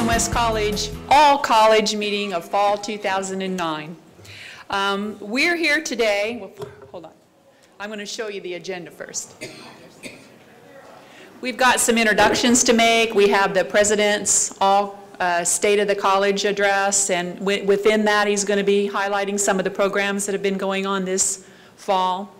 Golden West College All College Meeting of Fall 2009. We're here today, well, hold on, I'm going to show you the agenda first. We've got some introductions to make. We have the President's State of the College address, and within that he's going to be highlighting some of the programs that have been going on this fall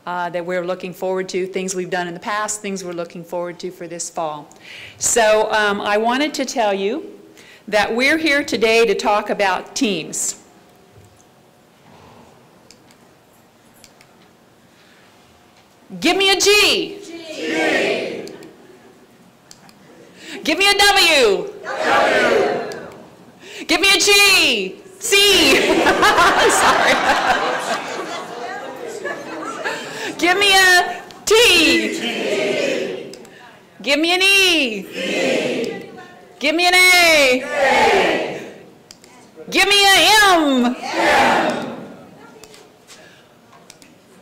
that we're looking forward to, things we've done in the past, things we're looking forward to for this fall. So I wanted to tell you that we're here today to talk about teams. Give me a G. G. Give me a W. W. Give me a G. C. Sorry. Give me a T. T. Give me an E. E. Give me an A. A. Give me a M. M.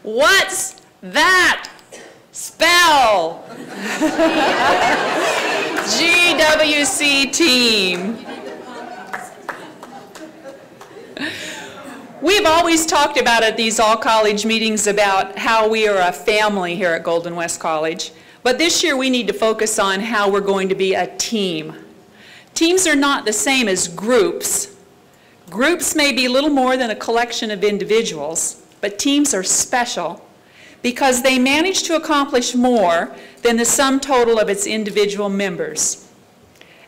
What's that spell? GWC team. We've always talked about at these all-college meetings about how we are a family here at Golden West College, but this year we need to focus on how we're going to be a team. Teams are not the same as groups. Groups may be little more than a collection of individuals, but teams are special because they manage to accomplish more than the sum total of its individual members.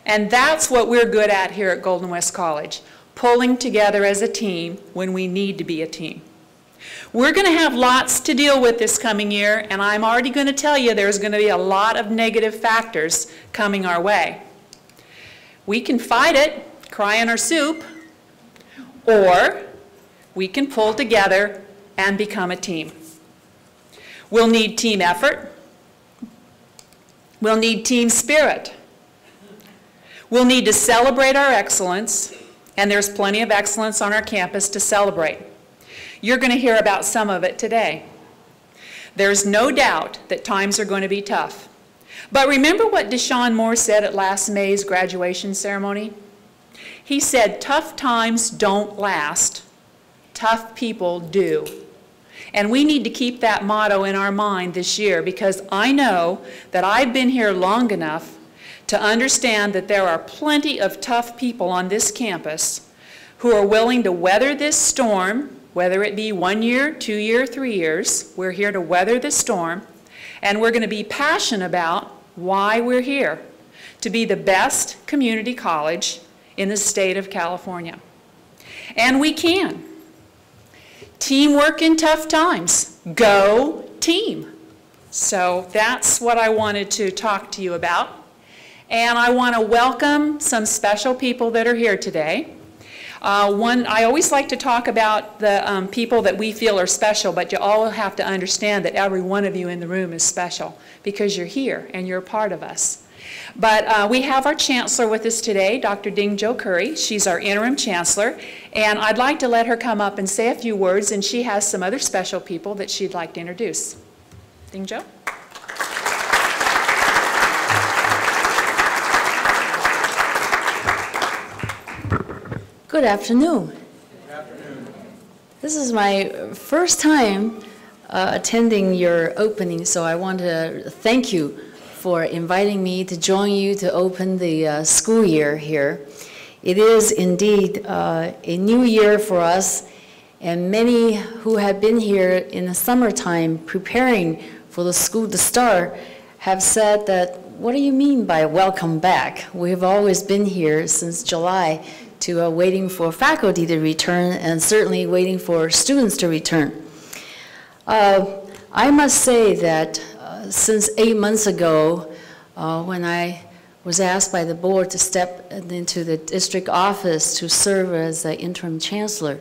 And that's what we're good at here at Golden West College, pulling together as a team when we need to be a team. We're going to have lots to deal with this coming year, and I'm already going to tell you there's going to be a lot of negative factors coming our way. We can fight it, cry in our soup, or we can pull together and become a team. We'll need team effort. We'll need team spirit. We'll need to celebrate our excellence, and there's plenty of excellence on our campus to celebrate. You're going to hear about some of it today. There's no doubt that times are going to be tough. But remember what Deshaun Moore said at last May's graduation ceremony? He said, "Tough times don't last, tough people do." And we need to keep that motto in our mind this year, because I know that I've been here long enough to understand that there are plenty of tough people on this campus who are willing to weather this storm, whether it be 1 year, 2 year, 3 years. We're here to weather the storm, and we're going to be passionate about why we're here, to be the best community college in the state of California. And we can. Teamwork in tough times. Go team. So that's what I wanted to talk to you about. And I want to welcome some special people that are here today. I always like to talk about the people that we feel are special, but you all have to understand that every one of you in the room is special because you're here and you're a part of us. But we have our chancellor with us today, Dr. Ding Jo Curry. She's our interim chancellor, and I'd like to let her come up and say a few words, and she has some other special people that she'd like to introduce. Ding Jo? Good afternoon. Good afternoon. This is my first time attending your opening, so I want to thank you for inviting me to join you to open the school year here. It is indeed a new year for us, and many who have been here in the summertime preparing for the school to start have said that, what do you mean by welcome back? We've always been here since July to waiting for faculty to return and certainly waiting for students to return. I must say that since 8 months ago, when I was asked by the board to step into the district office to serve as the interim chancellor,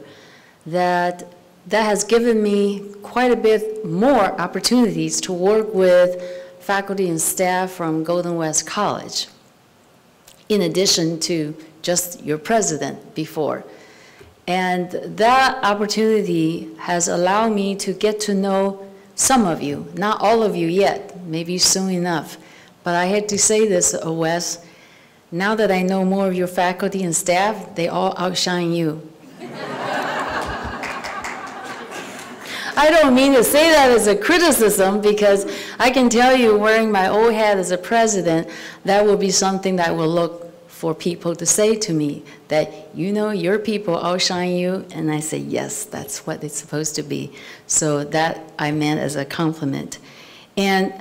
that has given me quite a bit more opportunities to work with faculty and staff from Golden West College, in addition to just your president before. And that opportunity has allowed me to get to know some of you, not all of you yet, maybe soon enough. But I had to say this, Wes, Now that I know more of your faculty and staff, they all outshine you. I don't mean to say that as a criticism, because I can tell you, wearing my old hat as a president, that will be something that I will look for people to say to me, that, you know, your people outshine you, and I say, yes, that's what it's supposed to be. So that I meant as a compliment. And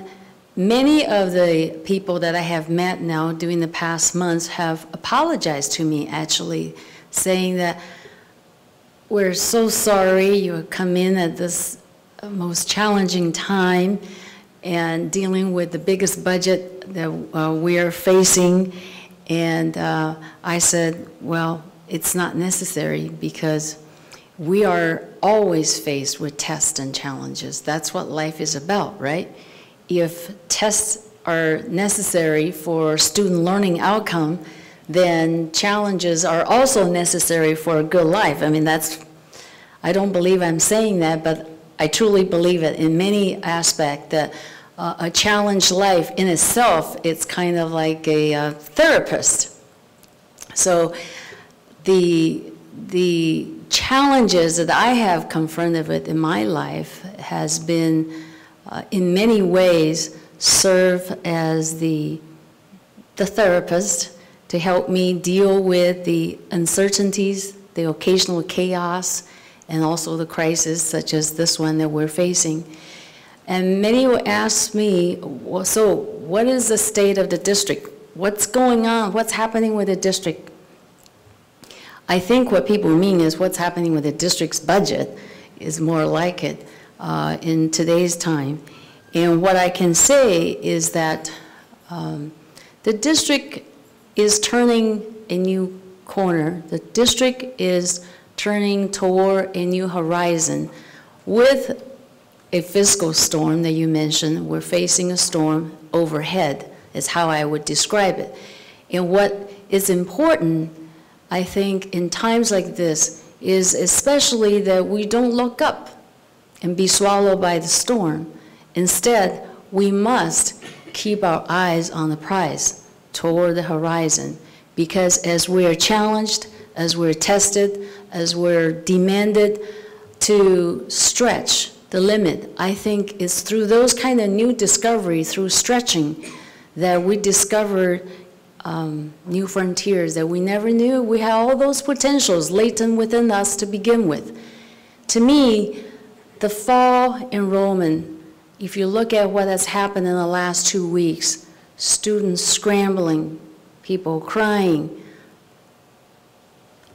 many of the people that I have met now during the past months have apologized to me, actually, saying that we're so sorry you have come in at this most challenging time and dealing with the biggest budget that we are facing. And I said, well, it's not necessary, because we are always faced with tests and challenges. That's what life is about, right? If tests are necessary for student learning outcome, then challenges are also necessary for a good life. I mean, I don't believe I'm saying that, but I truly believe it in many aspects, that a challenged life in itself, it's kind of like a therapist. So the challenges that I have confronted with in my life has been, in many ways, serve as the therapist to help me deal with the uncertainties, the occasional chaos, and also the crisis such as this one that we're facing. And many will ask me, well, so what is the state of the district? What's going on? What's happening with the district? I think what people mean is what's happening with the district's budget is more like it in today's time. And what I can say is that the district is turning a new corner. The district is turning toward a new horizon with a fiscal storm that you mentioned. We're facing a storm overhead, is how I would describe it. And what is important, I think, in times like this, is especially that we don't look up and be swallowed by the storm. Instead, we must keep our eyes on the prize toward the horizon, because as we are challenged, as we're tested, as we're demanded to stretch the limit, I think it's through those kind of new discovery, through stretching, that we discover new frontiers that we never knew. We have all those potentials latent within us to begin with. To me, the fall enrollment, if you look at what has happened in the last 2 weeks, students scrambling, people crying,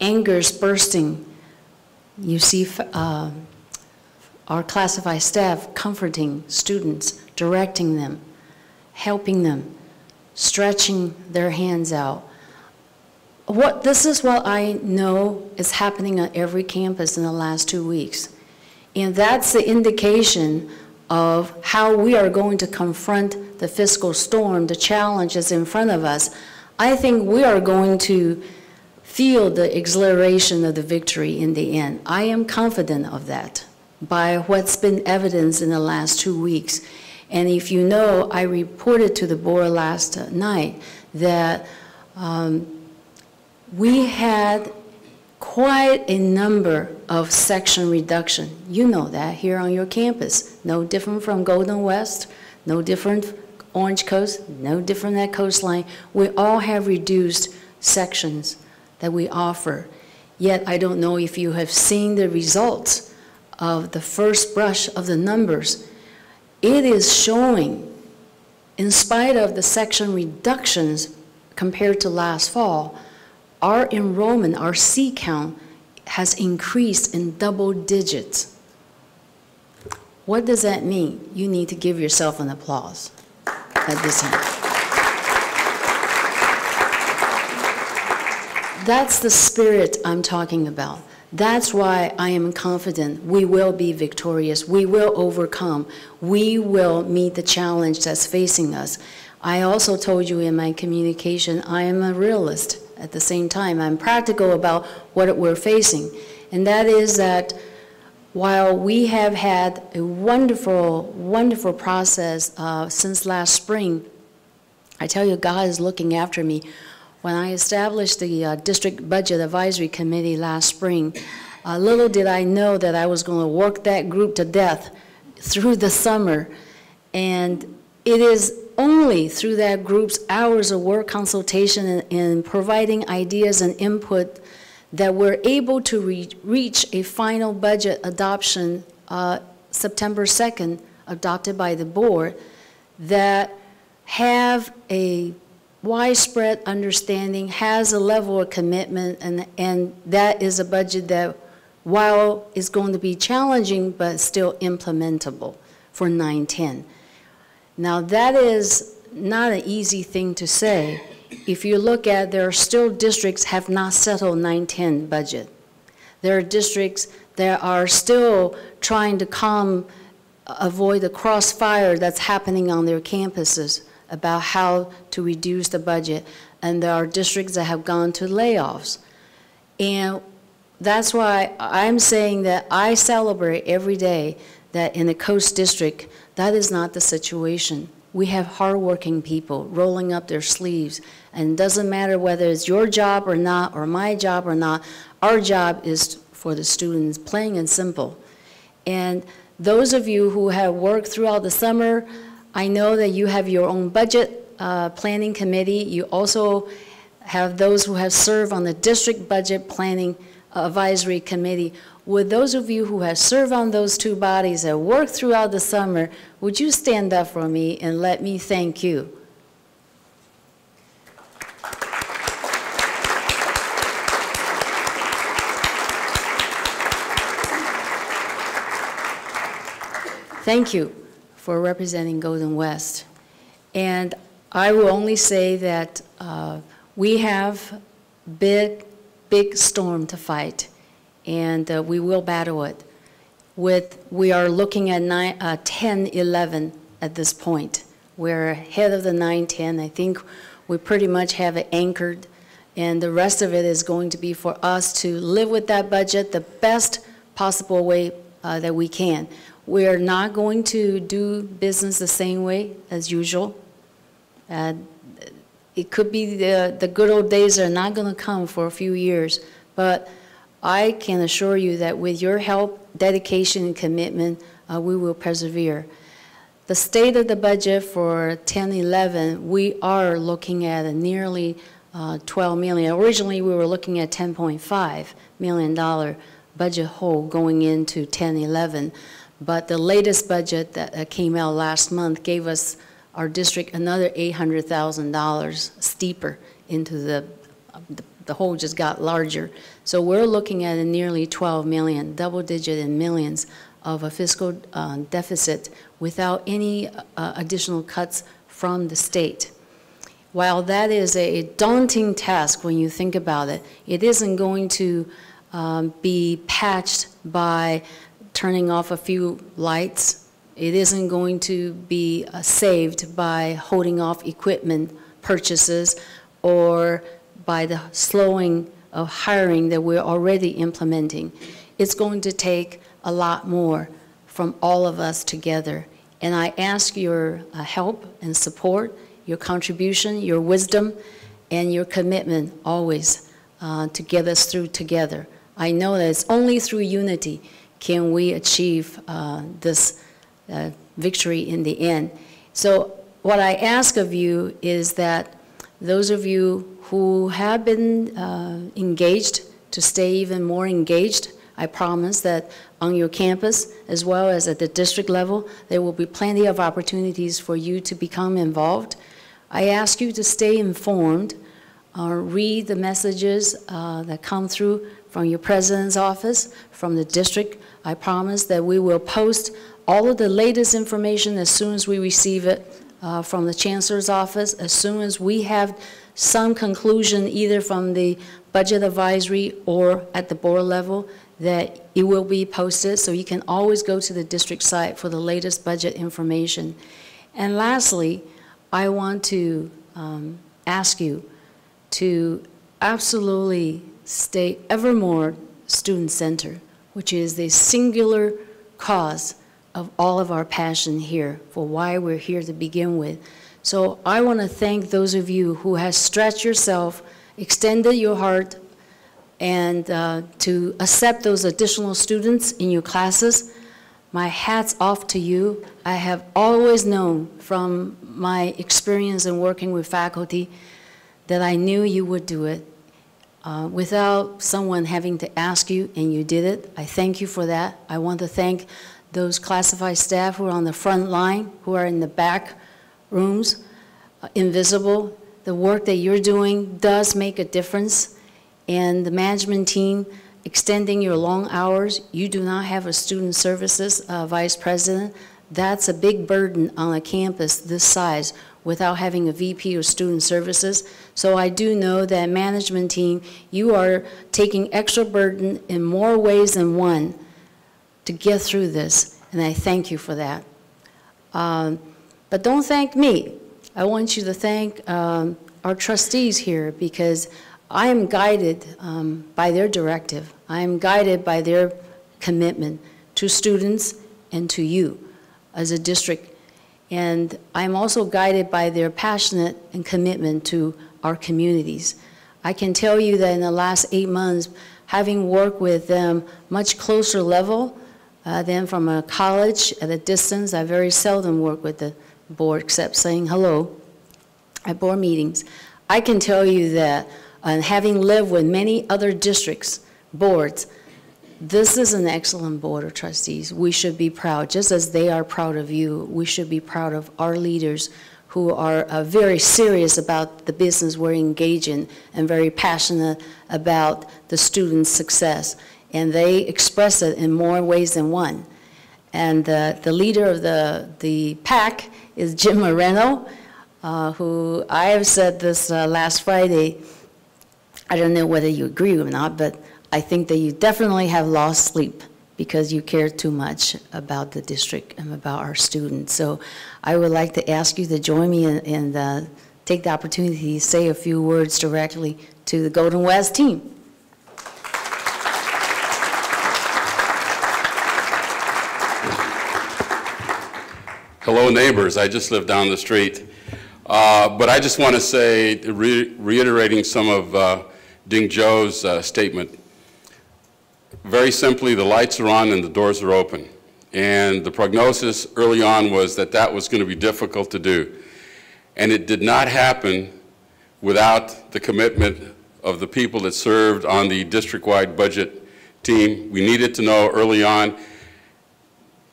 angers bursting, you see our classified staff comforting students, directing them, helping them, stretching their hands out. This is what I know is happening on every campus in the last 2 weeks. And that's the indication of how we are going to confront the fiscal storm, the challenges in front of us. I think we are going to feel the exhilaration of the victory in the end. I am confident of that by what's been evidenced in the last 2 weeks. And if you know, I reported to the board last night that we had quite a number of section reduction. You know that here on your campus. No different from Golden West, no different Orange Coast, no different at Coastline. We all have reduced sections that we offer. Yet I don't know if you have seen the results of the first brush of the numbers. It is showing, in spite of the section reductions compared to last fall, our enrollment, our seat count, has increased in double digits. What does that mean? You need to give yourself an applause at this time. That's the spirit I'm talking about. That's why I am confident we will be victorious. We will overcome. We will meet the challenge that's facing us. I also told you in my communication, I am a realist at the same time. I'm practical about what we're facing. And that is that while we have had a wonderful, wonderful process since last spring, I tell you, God is looking after me. When I established the District Budget Advisory Committee last spring, little did I know that I was going to work that group to death through the summer. And it is only through that group's hours of work, consultation, and providing ideas and input that we're able to reach a final budget adoption September 2nd, adopted by the board, that have a widespread understanding, has a level of commitment, and that is a budget that, while it's going to be challenging, but still implementable for 910. Now, that is not an easy thing to say. If you look at, there are still districts have not settled 910 budget. There are districts that are still trying to avoid the crossfire that's happening on their campuses about how to reduce the budget. And there are districts that have gone to layoffs. And that's why I'm saying that I celebrate every day that in the Coast District, that is not the situation. We have hardworking people rolling up their sleeves, and it doesn't matter whether it's your job or not, or my job or not, our job is for the students, plain and simple. And those of you who have worked throughout the summer, I know that you have your own budget planning committee. You also have those who have served on the District Budget Planning Advisory Committee. Would those of you who have served on those two bodies that worked throughout the summer, would you stand up for me and let me thank you? Thank you for representing Golden West. And I will only say that we have big storm to fight, and we will battle it. We are looking at 10-11 at this point. We're ahead of the 9-10. I think we pretty much have it anchored, and the rest of it is going to be for us to live with that budget the best possible way that we can. We are not going to do business the same way as usual. It could be the good old days are not going to come for a few years, but I can assure you that with your help, dedication, and commitment, we will persevere. The state of the budget for 10-11, we are looking at a nearly $12 million. Originally, we were looking at $10.5 million budget hole going into 10-11, but the latest budget that came out last month gave us, our district, another $800,000 steeper into the hole just got larger. So we're looking at a nearly 12 million, double digit in millions of a fiscal deficit without any additional cuts from the state. While that is a daunting task when you think about it, it isn't going to be patched by turning off a few lights. It isn't going to be saved by holding off equipment purchases or by the slowing of hiring that we're already implementing. It's going to take a lot more from all of us together. And I ask your help and support, your contribution, your wisdom, and your commitment always to get us through together. I know that it's only through unity can we achieve this victory in the end. So what I ask of you is that those of you who have been engaged to stay even more engaged, I promise that on your campus as well as at the district level, there will be plenty of opportunities for you to become involved. I ask you to stay informed, read the messages that come through from your president's office, from the district. I promise that we will post all of the latest information as soon as we receive it from the chancellor's office, as soon as we have some conclusion either from the budget advisory or at the board level, that it will be posted, so you can always go to the district site for the latest budget information. And lastly, I want to ask you to absolutely stay ever more student-centered, which is the singular cause of all of our passion here for why we're here to begin with. So I want to thank those of you who have stretched yourself extended your heart and to accept those additional students in your classes. My hat's off to you. I have always known from my experience in working with faculty that I knew you would do it without someone having to ask you, and you did it. I thank you for that. I want to thank those classified staff who are on the front line, who are in the back rooms, invisible. The work that you're doing does make a difference. And the management team, extending your long hours. You do not have a student services vice president. That's a big burden on a campus this size without having a VP of student services. So I do know that management team, you are taking extra burden in more ways than one to get through this, and I thank you for that. But don't thank me. I want you to thank our trustees here, because I am guided by their directive. I am guided by their commitment to students and to you as a district. And I'm also guided by their passionate and commitment to our communities. I can tell you that in the last 8 months, having worked with them much closer level than from a college at a distance, I very seldom work with the board except saying hello at board meetings. I can tell you that having lived with many other districts, boards, this is an excellent board of trustees. We should be proud, just as they are proud of you. We should be proud of our leaders who are very serious about the business we're engaged in and very passionate about the students' success. And they express it in more ways than one. And the leader of the pack is Jim Moreno, who I have said this last Friday. I don't know whether you agree or not, but I think that you definitely have lost sleep because you care too much about the district and about our students. So I would like to ask you to join me and take the opportunity to say a few words directly to the Golden West team. Hello, neighbors. I just live down the street. But I just want to say, reiterating some of Ding Zhou's statement, very simply, the lights are on and the doors are open. And the prognosis early on was that that was going to be difficult to do. And it did not happen without the commitment of the people that served on the district-wide budget team. We needed to know early on,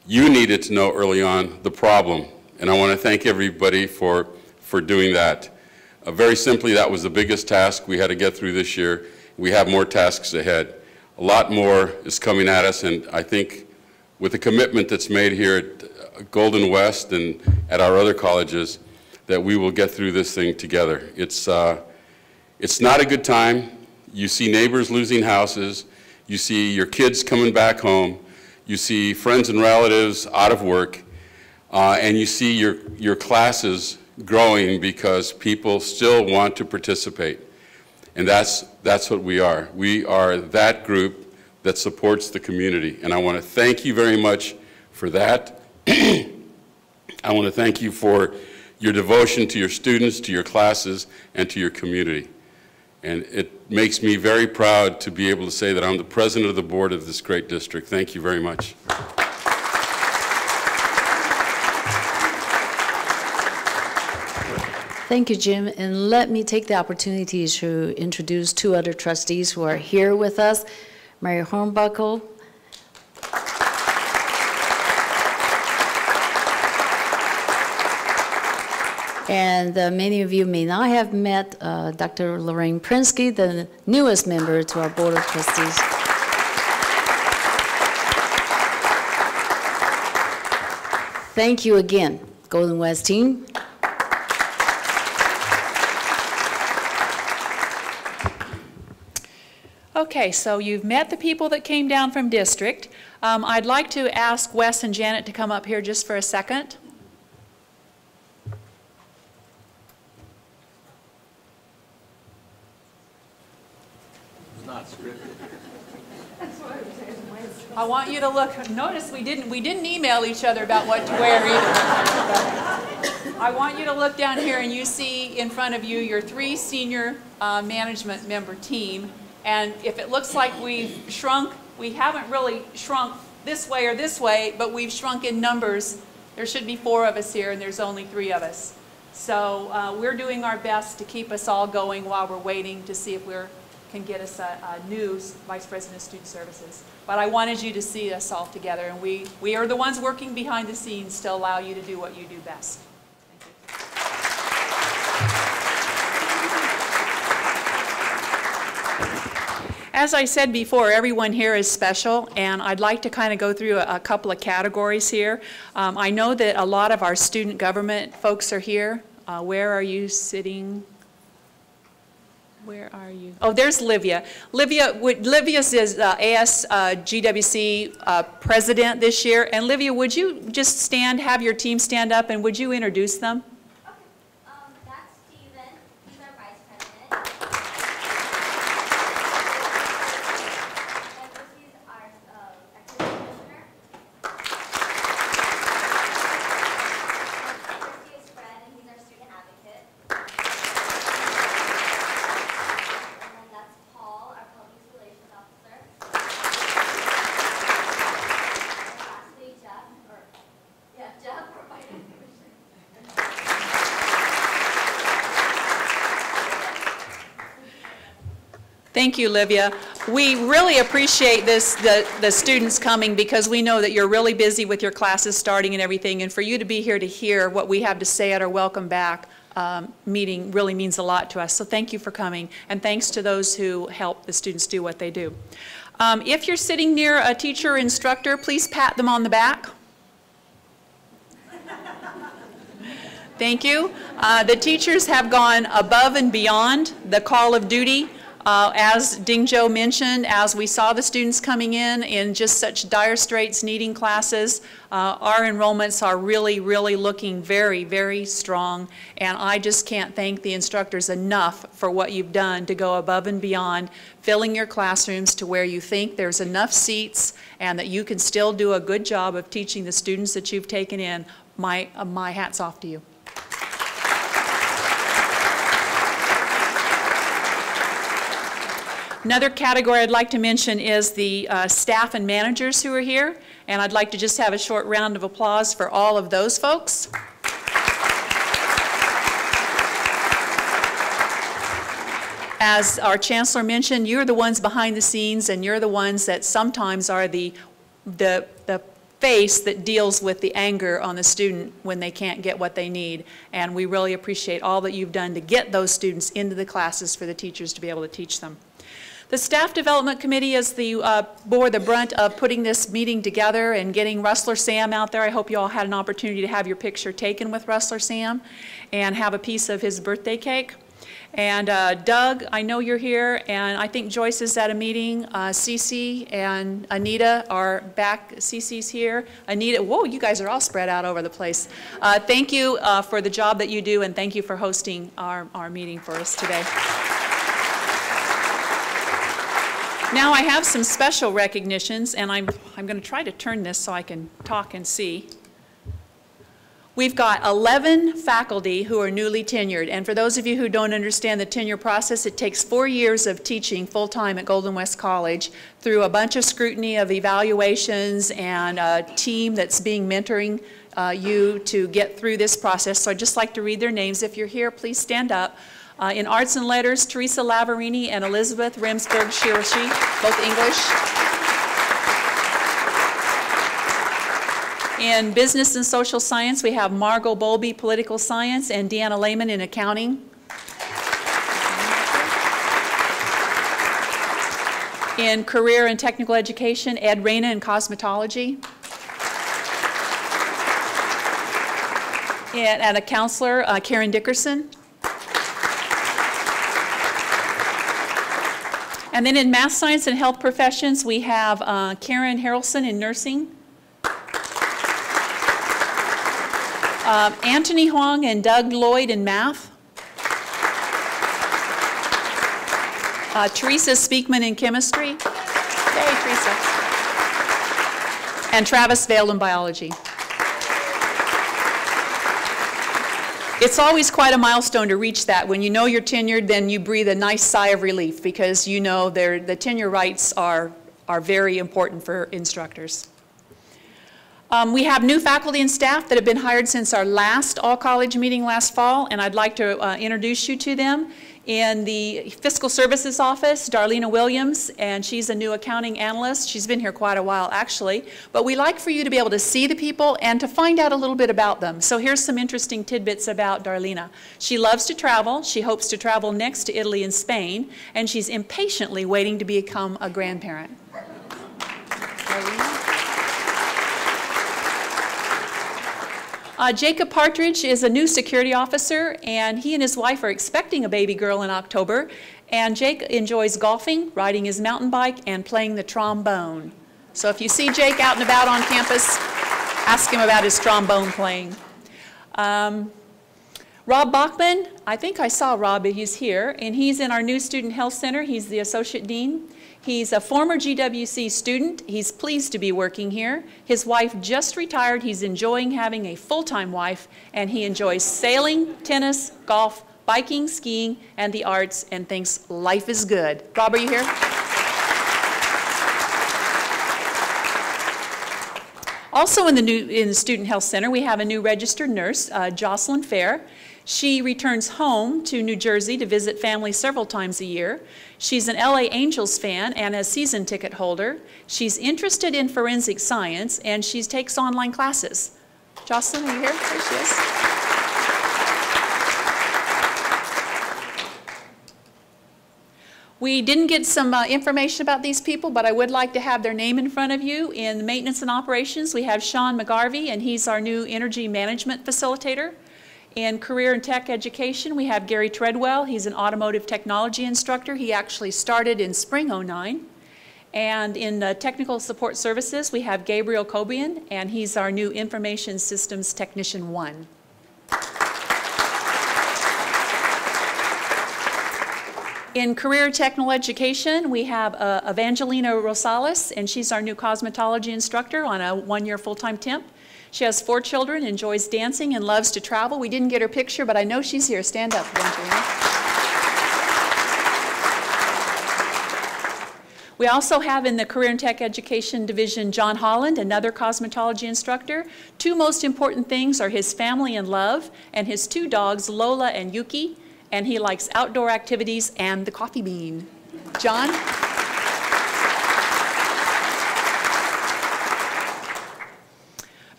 you needed to know early on the problem. And I want to thank everybody for doing that. Very simply, that was the biggest task we had to get through this year. We have more tasks ahead. A lot more is coming at us, and I think with the commitment that's made here at Golden West and at our other colleges, that we will get through this thing together. It's not a good time. You see neighbors losing houses. You see your kids coming back home. You see friends and relatives out of work. And you see your classes growing because people still want to participate. And that's what we are. We are that group that supports the community. And I want to thank you very much for that. I want to thank you for your devotion to your students, to your classes, and to your community. And it makes me very proud to be able to say that I'm the president of the board of this great district. Thank you very much. Thank you, Jim. And let me take the opportunity to introduce two other trustees who are here with us. Mary Hornbuckle. And many of you may not have met Dr. Lorraine Prinsky, the newest member to our Board of Trustees. Thank you again, Golden West team. Okay, so you've met the people that came down from district. I'd like to ask Wes and Janet to come up here just for a second. It's not scripted. I want you to look. Notice we didn't email each other about what to wear either. I want you to look down here and you see in front of you your 3 senior management member team. And if it looks like we've shrunk, we haven't really shrunk this way or this way, but we've shrunk in numbers. There should be 4 of us here and there's only 3 of us. So we're doing our best to keep us all going while we're waiting to see if we can get us a new Vice President of Student Services. But I wanted you to see us all together, and we are the ones working behind the scenes to allow you to do what you do best. As I said before, everyone here is special, and I'd like to kind of go through a couple of categories here. I know that a lot of our student government folks are here. Where are you sitting? Where are you? Oh, there's Livia. Livia is AS GWC president this year. And Livia, would you just have your team stand up, and would you introduce them? Okay. That's Steven. He's our vice president. And he's our activity commissioner. Christy is Fred, and he's our student advocate. Thank you, Livia. We really appreciate the students coming, because we know that you're really busy with your classes starting and everything, and for you to be here to hear what we have to say at our Welcome Back meeting really means a lot to us. So thank you for coming, and thanks to those who help the students do what they do. If you're sitting near a teacher or instructor, please pat them on the back. Thank you. The teachers have gone above and beyond the call of duty. As Ding Jo mentioned, as we saw the students coming in just such dire straits needing classes, our enrollments are really, really looking very, very strong. And I just can't thank the instructors enough for what you've done to go above and beyond, filling your classrooms to where you think there's enough seats and that you can still do a good job of teaching the students that you've taken in. My hat's off to you. Another category I'd like to mention is the staff and managers who are here, and I'd like to just have a short round of applause for all of those folks. As our chancellor mentioned, you're the ones behind the scenes, and you're the ones that sometimes are the face that deals with the anger on the student when they can't get what they need. And we really appreciate all that you've done to get those students into the classes for the teachers to be able to teach them. The Staff Development Committee is bore the brunt of putting this meeting together and getting Rustler Sam out there. I hope you all had an opportunity to have your picture taken with Rustler Sam and have a piece of his birthday cake. And Doug, I know you're here, and I think Joyce is at a meeting. Cece and Anita are back. Cece's here. Anita, whoa, you guys are all spread out over the place. Thank you for the job that you do, and thank you for hosting our meeting for us today. Now I have some special recognitions, and I'm going to try to turn this so I can talk and see. We've got 11 faculty who are newly tenured, and for those of you who don't understand the tenure process, it takes 4 years of teaching full-time at Golden West College through a bunch of scrutiny of evaluations and a team that's mentoring you to get through this process. So I'd just like to read their names. If you're here, please stand up. In Arts and Letters, Teresa Lavarini and Elizabeth Remsburg-Shirashi, both English. In Business and Social Science, we have Margot Bowlby, Political Science, and Deanna Lehman in Accounting. In Career and Technical Education, Ed Reyna in Cosmetology. And a counselor, Karen Dickerson. And then in Math Science and Health Professions, we have Karen Harrelson in Nursing. Anthony Huang and Doug Lloyd in Math. Teresa Speakman in Chemistry. Yay, Teresa. And Travis Vail in Biology. It's always quite a milestone to reach that. When you know you're tenured, then you breathe a nice sigh of relief because you know the tenure rights are very important for instructors. We have new faculty and staff that have been hired since our last all-college meeting last fall, and I'd like to introduce you to them. In the Fiscal Services Office, Darlena Williams, and she's a new accounting analyst. She's been here quite a while, actually. But we like for you to be able to see the people and to find out a little bit about them. So here's some interesting tidbits about Darlena. She loves to travel. She hopes to travel next to Italy and Spain, and she's impatiently waiting to become a grandparent. Jacob Partridge is a new security officer, and he and his wife are expecting a baby girl in October. And Jake enjoys golfing, riding his mountain bike, and playing the trombone. So if you see Jake out and about on campus, ask him about his trombone playing. Rob Bachman, I think I saw Rob, but he's here, and he's in our new Student Health Center. He's the Associate Dean. He's a former GWC student. He's pleased to be working here. His wife just retired. He's enjoying having a full-time wife, and he enjoys sailing, tennis, golf, biking, skiing, and the arts, and thinks life is good. Rob, are you here? Also in the Student Health Center, we have a new registered nurse, Jocelyn Fair. She returns home to New Jersey to visit family several times a year. She's an LA Angels fan and a season ticket holder. She's interested in forensic science, and she takes online classes. Jocelyn, are you here? There she is. We didn't get some information about these people, but I would like to have their name in front of you. In maintenance and operations, we have Sean McGarvey, and he's our new energy management facilitator. In career and tech education, we have Gary Treadwell. He's an automotive technology instructor. He actually started in spring '09. And in technical support services, we have Gabriel Cobian, and he's our new information systems technician 1. In career technical education, we have Evangelina Rosales, and she's our new cosmetology instructor on a 1-year full-time temp. She has 4 children, enjoys dancing, and loves to travel. We didn't get her picture, but I know she's here. Stand up, Evangelina. We also have in the Career and Tech Education Division John Holland, another cosmetology instructor. 2 most important things are his family and love, and his 2 dogs, Lola and Yuki, and he likes outdoor activities and the coffee bean. John?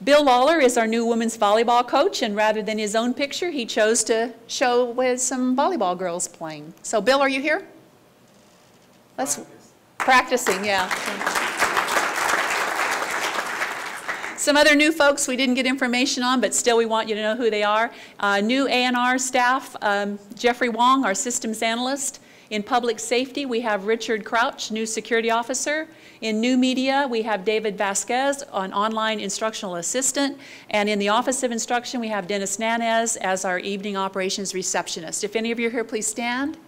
Bill Lawler is our new women's volleyball coach, and rather than his own picture, he chose to show with some volleyball girls playing. So Bill, are you here? Let's practicing, yeah. Some other new folks we didn't get information on, but still we want you to know who they are. New A&R staff, Jeffrey Wong, our systems analyst. In public safety, we have Richard Crouch, new security officer. In new media, we have David Vasquez, an online instructional assistant. And in the Office of Instruction, we have Dennis Nanez as our evening operations receptionist. If any of you are here, please stand.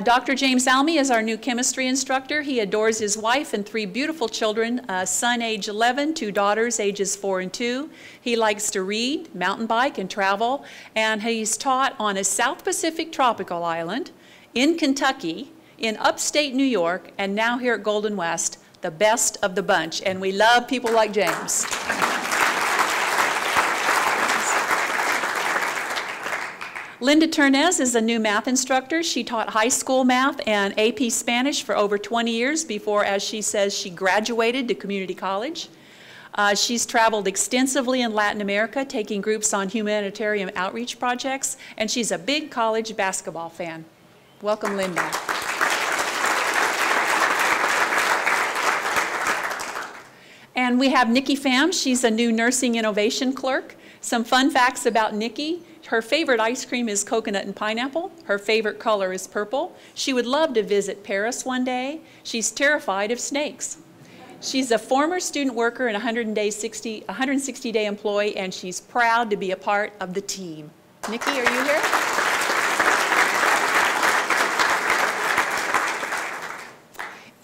Dr. James Almy is our new chemistry instructor. He adores his wife and 3 beautiful children, a son age 11, 2 daughters ages 4 and 2. He likes to read, mountain bike, and travel, and he's taught on a South Pacific tropical island, in Kentucky, in upstate New York, and now here at Golden West, the best of the bunch, and we love people like James. Linda Turnez is a new math instructor. She taught high school math and AP Spanish for over 20 years before, as she says, she graduated to community college. She's traveled extensively in Latin America, taking groups on humanitarian outreach projects, and she's a big college basketball fan. Welcome, Linda. And we have Nikki Pham. She's a new nursing innovation clerk. Some fun facts about Nikki. Her favorite ice cream is coconut and pineapple. Her favorite color is purple. She would love to visit Paris one day. She's terrified of snakes. She's a former student worker and 160-day employee, and she's proud to be a part of the team. Nikki, are you here?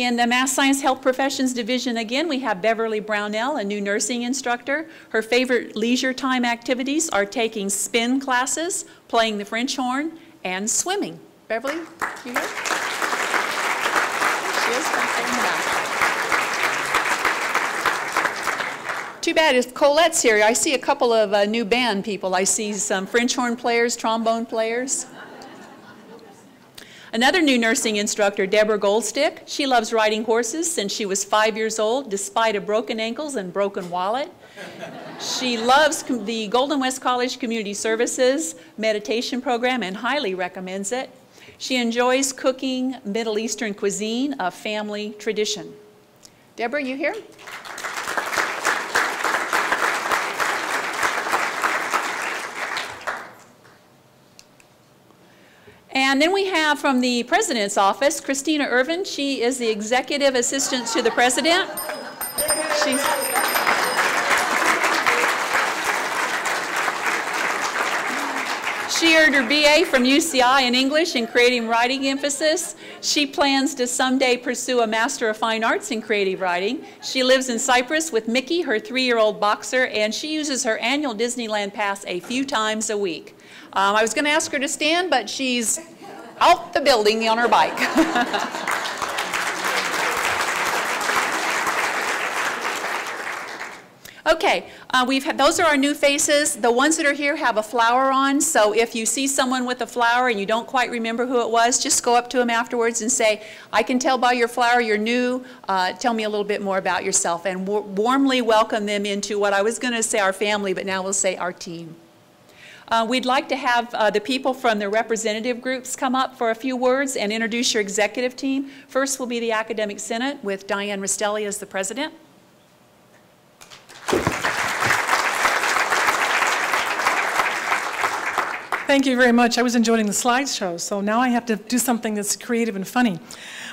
In the Math Science Health Professions Division, again, we have Beverly Brownell, a new nursing instructor. Her favorite leisure time activities are taking spin classes, playing the French horn, and swimming. Beverly, you here? She is back there in the back. Too bad if Colette's here. I see a couple of new band people. I see some French horn players, trombone players. Another new nursing instructor, Deborah Goldstick. She loves riding horses since she was 5 years old, despite a broken ankles and broken wallet. She loves the Golden West College Community Services meditation program and highly recommends it. She enjoys cooking Middle Eastern cuisine, a family tradition. Deborah, you here? And then we have from the President's office, Christina Irvin. She is the Executive Assistant to the President. She earned her BA from UCI in English and Creative Writing emphasis. She plans to someday pursue a Master of Fine Arts in Creative Writing. She lives in Cyprus with Mickey, her 3-year-old boxer, and she uses her annual Disneyland pass a few times a week. I was going to ask her to stand, but she's out the building on her bike. Okay, those are our new faces. The ones that are here have a flower on, so if you see someone with a flower and you don't quite remember who it was, just go up to them afterwards and say, I can tell by your flower you're new, tell me a little bit more about yourself, and warmly welcome them into what I was going to say our family, but now we'll say our team. We'd like to have the people from the representative groups come up for a few words and introduce your executive team. First will be the Academic Senate with Diane Rastelli as the president. Thank you very much. I was enjoying the slideshow, so now I have to do something that's creative and funny.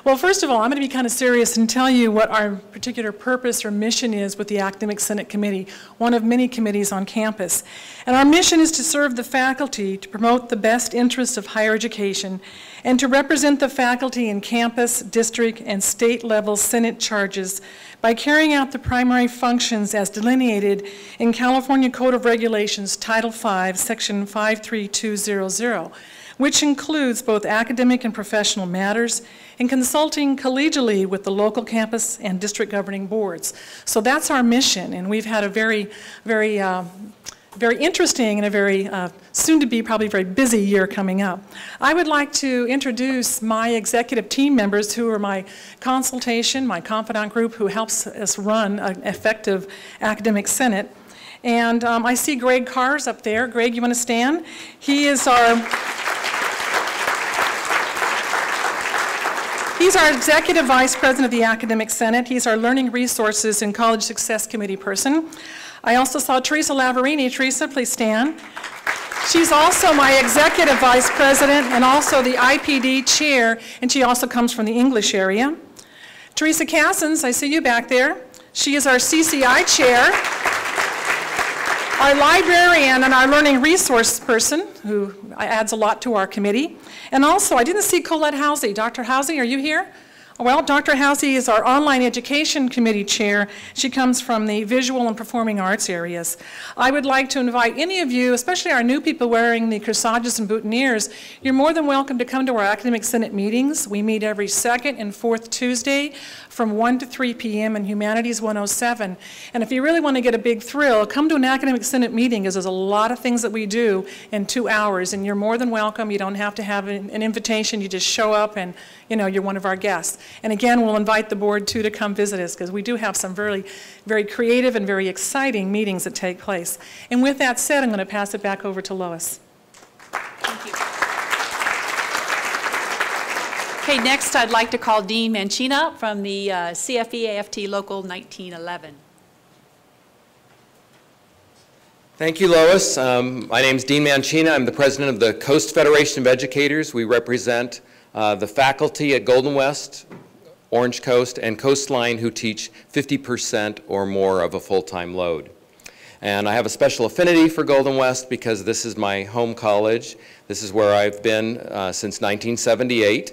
Well, first of all, I'm going to be kind of serious and tell you what our particular purpose or mission is with the Academic Senate Committee, one of many committees on campus. And our mission is to serve the faculty, to promote the best interests of higher education, and to represent the faculty in campus, district, and state-level Senate charges by carrying out the primary functions as delineated in California Code of Regulations, Title V, Section 53200, which includes both academic and professional matters and consulting collegially with the local campus and district governing boards. So that's our mission, and we've had a very interesting and a very soon-to-be probably very busy year coming up. I would like to introduce my executive team members who are my consultation, my confidant group who helps us run an effective academic senate. And I see Greg Carrs up there. Greg, you want to stand? He's our Executive Vice President of the Academic Senate. He's our Learning Resources and College Success Committee person. I also saw Teresa Lavarini. Teresa, please stand. She's also my Executive Vice President and also the IPD Chair, and she also comes from the English area. Teresa Cassens, I see you back there. She is our CCI Chair, our librarian and our learning resource person, who adds a lot to our committee. And also, I didn't see Colette Housey. Dr. Housey, are you here? Well, Dr. Housey is our Online Education Committee Chair. She comes from the visual and performing arts areas. I would like to invite any of you, especially our new people wearing the corsages and boutonnieres, you're more than welcome to come to our Academic Senate meetings. We meet every second and fourth Tuesday from 1 to 3 p.m. in Humanities 107. And if you really want to get a big thrill, come to an Academic Senate meeting, because there's a lot of things that we do in 2 hours, and you're more than welcome. You don't have to have an invitation. You just show up and, you know, you're one of our guests. And again, we'll invite the board too to come visit us, because we do have some very, very creative and very exciting meetings that take place. And with that said, I'm going to pass it back over to Lois. Thank you. Okay, next I'd like to call Dean Mancina from the CFE-AFT Local 1911. Thank you, Lois. My name is Dean Mancina. I'm the president of the Coast Federation of Educators. We represent the faculty at Golden West, Orange Coast, and Coastline who teach 50% or more of a full-time load. And I have a special affinity for Golden West because this is my home college. This is where I've been since 1978.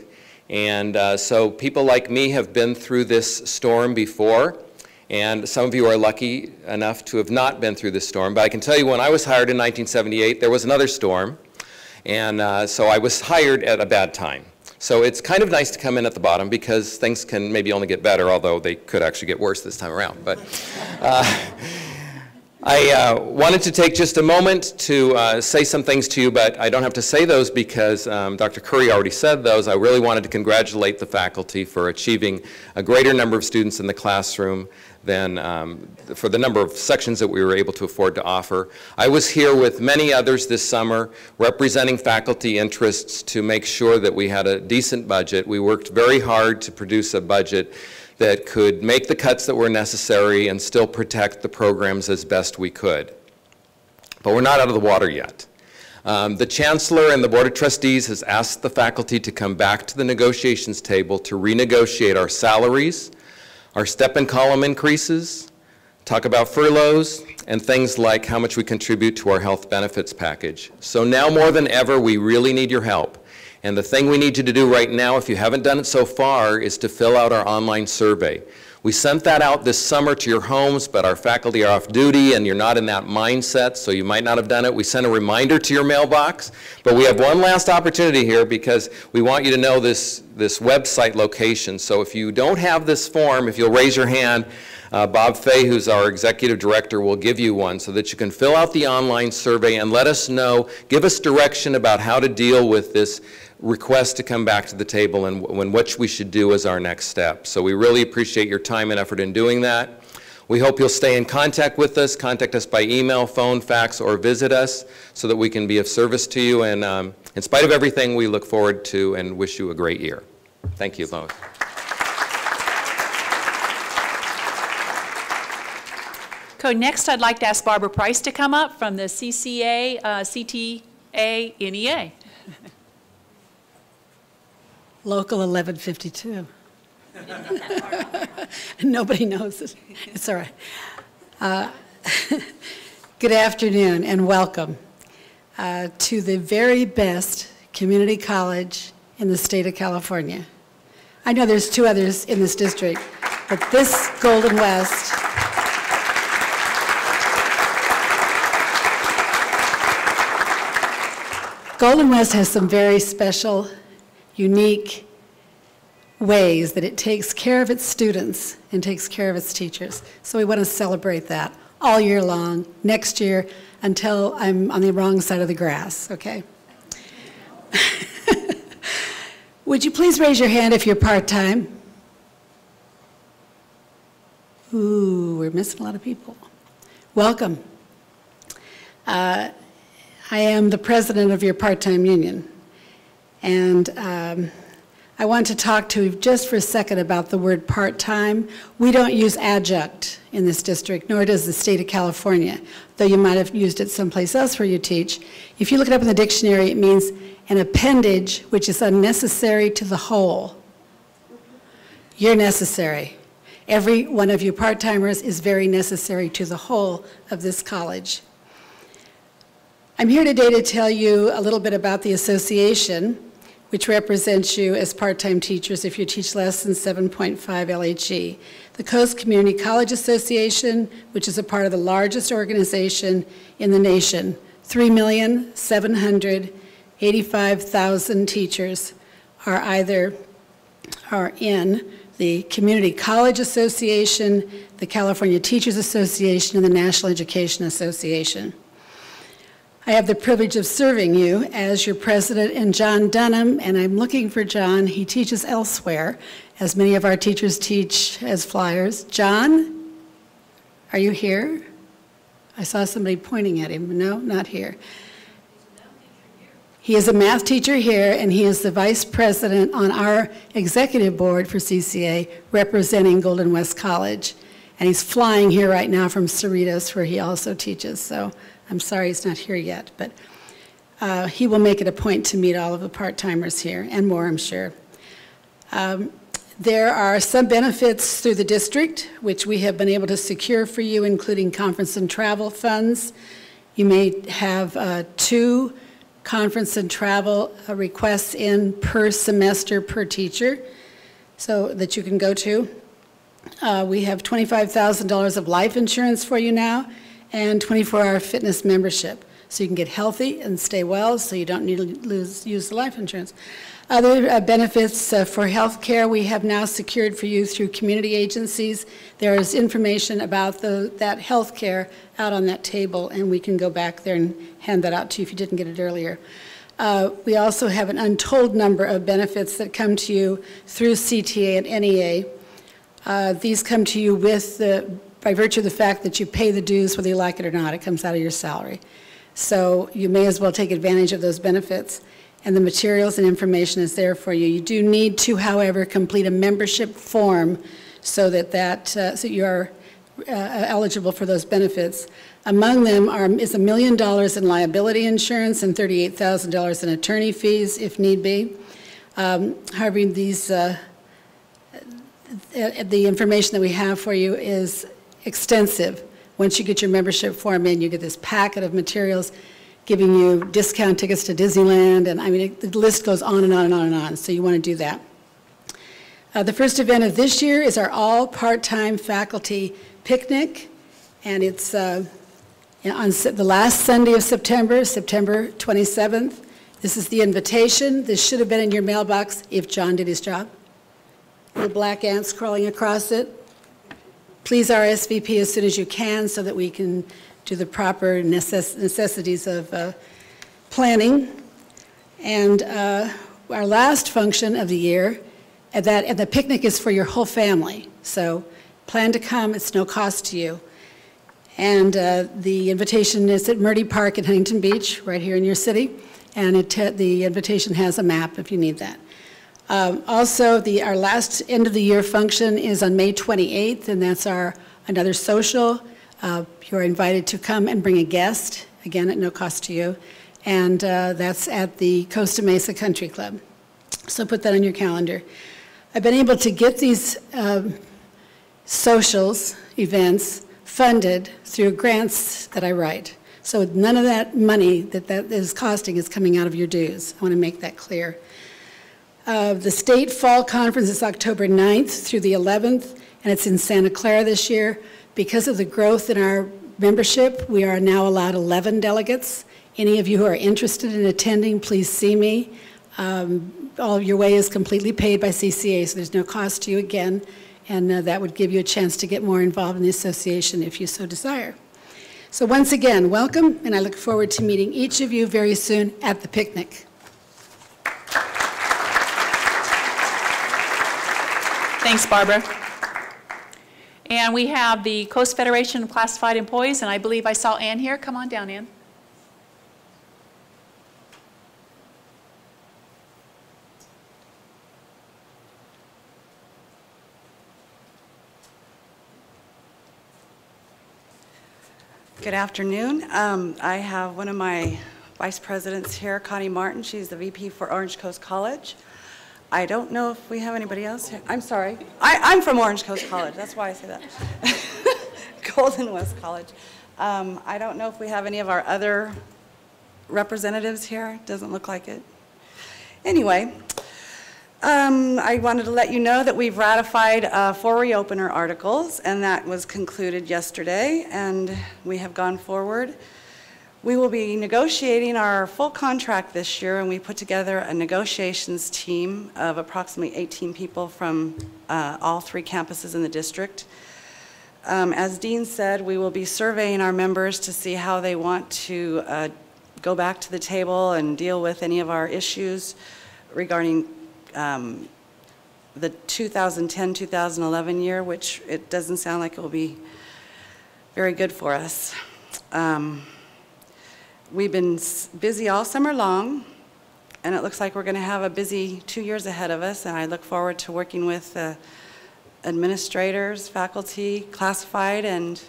And so people like me have been through this storm before, and some of you are lucky enough to have not been through this storm. But I can tell you, when I was hired in 1978, there was another storm, and so I was hired at a bad time. So it's kind of nice to come in at the bottom because things can maybe only get better, although they could actually get worse this time around. But I wanted to take just a moment to say some things to you, but I don't have to say those because Dr. Curry already said those. I really wanted to congratulate the faculty for achieving a greater number of students in the classroom than for the number of sections that we were able to afford to offer. I was here with many others this summer representing faculty interests to make sure that we had a decent budget. We worked very hard to produce a budget that could make the cuts that were necessary and still protect the programs as best we could. But we're not out of the water yet. The Chancellor and the Board of Trustees has asked the faculty to come back to the negotiations table to renegotiate our salaries, our step and column increases, talk about furloughs, and things like how much we contribute to our health benefits package. So now more than ever, we really need your help. And the thing we need you to do right now, if you haven't done it so far, is to fill out our online survey. We sent that out this summer to your homes, but our faculty are off duty and you're not in that mindset, so you might not have done it. We sent a reminder to your mailbox, but we have one last opportunity here because we want you to know this website location. So if you don't have this form, if you'll raise your hand, Bob Fay, who's our executive director, will give you one so that you can fill out the online survey and let us know, give us direction about how to deal with this request to come back to the table and what we should do as our next step. So we really appreciate your time and effort in doing that. We hope you'll stay in contact with us. Contact us by email, phone, fax, or visit us so that we can be of service to you. And in spite of everything, we look forward to and wish you a great year. Thank you, Lois. Next, I'd like to ask Barbara Price to come up from the CCA, CTA, NEA. Local 1152. Nobody knows it. It's all right. Good afternoon and welcome to the very best community college in the state of California. I know there's two others in this district, but this Golden West has some very special, unique ways that it takes care of its students and takes care of its teachers. So we want to celebrate that all year long, next year, until I'm on the wrong side of the grass, okay? Would you please raise your hand if you're part-time? Ooh, we're missing a lot of people. Welcome. I am the president of your part-time union, and I want to talk to you just for a second about the word part-time. We don't use adjunct in this district, nor does the state of California, though you might have used it someplace else where you teach. If you look it up in the dictionary, it means an appendage which is unnecessary to the whole. You're necessary. Every one of you part-timers is very necessary to the whole of this college. I'm here today to tell you a little bit about the association, which represents you as part-time teachers if you teach less than 7.5 LHE. The Coast Community College Association, which is a part of the largest organization in the nation. 3,785,000 teachers are in the Community College Association, the California Teachers Association, and the National Education Association. I have the privilege of serving you as your president and John Dunham, and I'm looking for John. He teaches elsewhere, as many of our teachers teach as flyers. John, are you here? I saw somebody pointing at him. No, not here. He is a math teacher here, and he is the vice president on our executive board for CCA, representing Golden West College. And he's flying here right now from Cerritos, where he also teaches. So I'm sorry he's not here yet, but he will make it a point to meet all of the part-timers here, and more, I'm sure. There are some benefits through the district, which we have been able to secure for you, including conference and travel funds. You may have 2 conference and travel requests in per semester per teacher, so that you can go to. We have $25,000 of life insurance for you now, and 24-hour fitness membership, so you can get healthy and stay well, so you don't need to use the life insurance. Other benefits for health care we have now secured for you through community agencies. There is information about that health care out on that table, and we can go back there and hand that out to you if you didn't get it earlier. We also have an untold number of benefits that come to you through CTA and NEA. These come to you by virtue of the fact that you pay the dues whether you like it or not. It comes out of your salary. So you may as well take advantage of those benefits. And the materials and information is there for you. You do need to, however, complete a membership form so that so you are eligible for those benefits. Among them is $1 million in liability insurance and $38,000 in attorney fees, if need be. However, the information that we have for you is extensive. Once you get your membership form in, you get this packet of materials giving you discount tickets to Disneyland, and I mean, the list goes on and on and on and on, so you want to do that. The first event of this year is our all part-time faculty picnic, and it's on the last Sunday of September, September 27th. This is the invitation. This should have been in your mailbox if John did his job. Little black ants crawling across it. Please RSVP as soon as you can so that we can do the proper necessities of planning. And our last function of the year, and the picnic is for your whole family. So plan to come, it's no cost to you. And the invitation is at Murdy Park in Huntington Beach, right here in your city. And the invitation has a map if you need that. Also, our last end of the year function is on May 28th, and that's another social. You're invited to come and bring a guest, again at no cost to you, and that's at the Costa Mesa Country Club. So put that on your calendar. I've been able to get these socials, events, funded through grants that I write. So none of that money that is costing is coming out of your dues. I want to make that clear. The State Fall Conference is October 9th through the 11th, and it's in Santa Clara this year. Because of the growth in our membership, we are now allowed 11 delegates. Any of you who are interested in attending, please see me. All of your way is completely paid by CCA, so there's no cost to you again, and that would give you a chance to get more involved in the association if you so desire. So once again, welcome, and I look forward to meeting each of you very soon at the picnic. Thanks, Barbara. And we have the Coast Federation of Classified Employees, and I believe I saw Ann here. Come on down, Ann. Good afternoon. I have one of my vice presidents here, Connie Martin. She's the VP for Orange Coast College. I don't know if we have anybody else here. I'm sorry. I'm from Orange Coast College. That's why I say that. Golden West College. I don't know if we have any of our other representatives here. Doesn't look like it. Anyway, I wanted to let you know that we've ratified 4 reopener articles, and that was concluded yesterday, and we have gone forward. We will be negotiating our full contract this year, and we put together a negotiations team of approximately 18 people from all 3 campuses in the district. As Dean said, we will be surveying our members to see how they want to go back to the table and deal with any of our issues regarding the 2010-2011 year, which it doesn't sound like it will be very good for us. We've been busy all summer long, and it looks like we're going to have a busy 2 years ahead of us, and I look forward to working with administrators, faculty, classified, and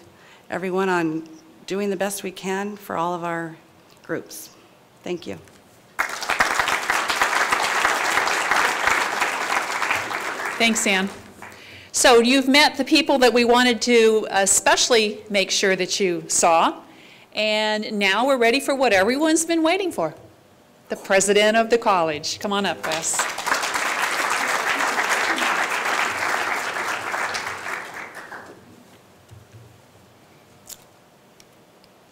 everyone on doing the best we can for all of our groups. Thank you. Thanks, Ann. So you've met the people that we wanted to especially make sure that you saw, and now we're ready for what everyone's been waiting for. the president of the college. Come on up, Wes.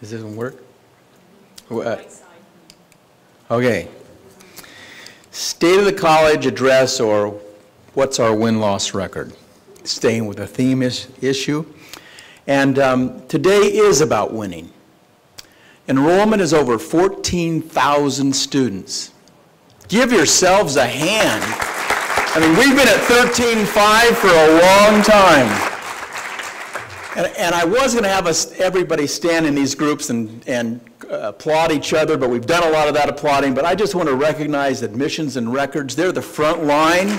Does this one work? Okay. State of the college address, or what's our win-loss record? Staying with the theme issue. And today is about winning. Enrollment is over 14,000 students. Give yourselves a hand. I mean, we've been at 13.5 for a long time. And I was going to have everybody stand in these groups and applaud each other, but we've done a lot of that applauding. But I just want to recognize admissions and records. They're the front line.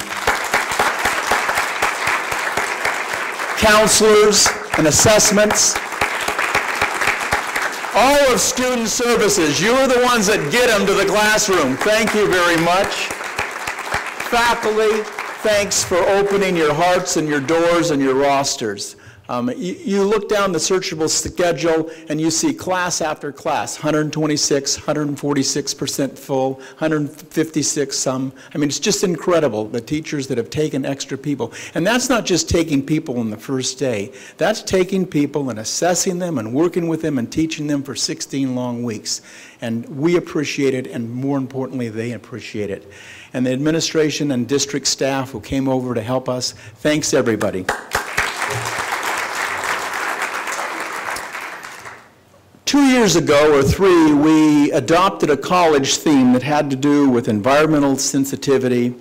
Counselors and assessments. All of student services, you're the ones that get them to the classroom. Thank you very much. Faculty, thanks for opening your hearts and your doors and your rosters. You look down the searchable schedule and you see class after class, 126, 146% full, 156 some. I mean, it's just incredible, the teachers that have taken extra people. And that's not just taking people on the first day. That's taking people and assessing them and working with them and teaching them for 16 long weeks. And we appreciate it, and more importantly, they appreciate it. And the administration and district staff who came over to help us, thanks everybody. 2 years ago, or 3, we adopted a college theme that had to do with environmental sensitivity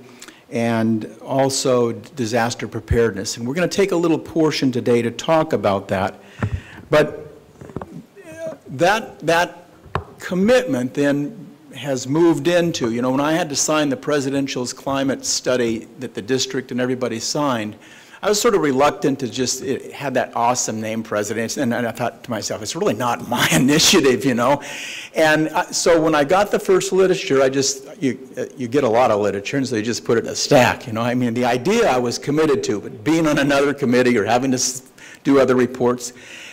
and also disaster preparedness. And we're going to take a little portion today to talk about that. But that commitment then has moved into, you know, when I had to sign the presidential's climate study that the district and everybody signed, I was sort of reluctant to just have that awesome name, president, and I thought to myself, it's really not my initiative, you know. And so when I got the first literature, you get a lot of literature, and so you just put it in a stack, you know. I mean, the idea I was committed to, but being on another committee or having to do other reports.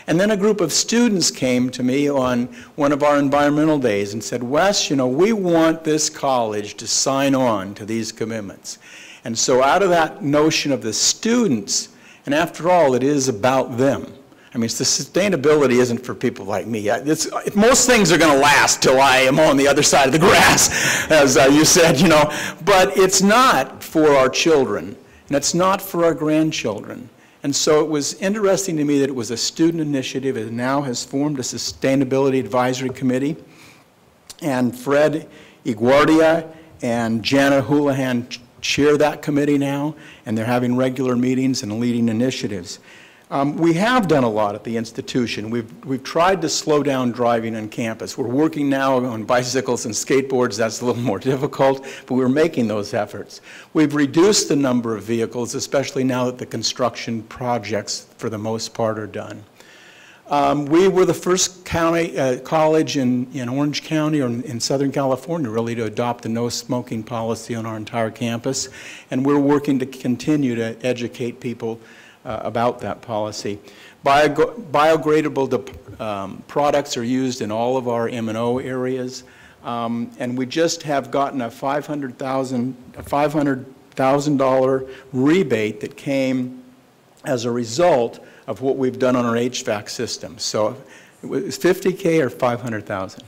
And then a group of students came to me on one of our environmental days and said, Wes, you know, we want this college to sign on to these commitments. And so out of that notion of the students, and after all, it is about them. I mean, the sustainability isn't for people like me. Most things are going to last till I am on the other side of the grass, as you said, you know. But it's not for our children, and it's not for our grandchildren. And so it was interesting to me that it was a student initiative. It now has formed a Sustainability Advisory Committee. And Fred Iguardia and Jana Houlihan chair that committee now, and they're having regular meetings and leading initiatives. We have done a lot at the institution. We've tried to slow down driving on campus. We're working now on bicycles and skateboards. That's a little more difficult, but we're making those efforts. We've reduced the number of vehicles, especially now that the construction projects, for the most part, are done. We were the first college in Orange County or in Southern California really to adopt the no smoking policy on our entire campus, and we're working to continue to educate people about that policy. Biodegradable products are used in all of our M&O areas, and we just have gotten a $500,000 rebate that came as a result of what we've done on our HVAC system. So it was 50K or 500,000?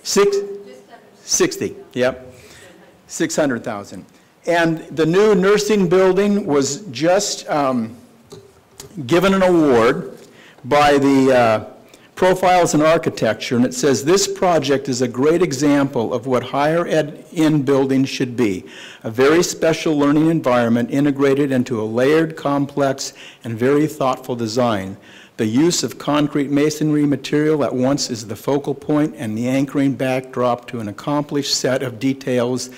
60, yep, 600,000. And the new nursing building was just given an award by the Profiles in Architecture, and it says this project is a great example of what higher ed in buildings should be, a very special learning environment integrated into a layered, complex, and very thoughtful design. The use of concrete masonry material at once is the focal point and the anchoring backdrop to an accomplished set of details.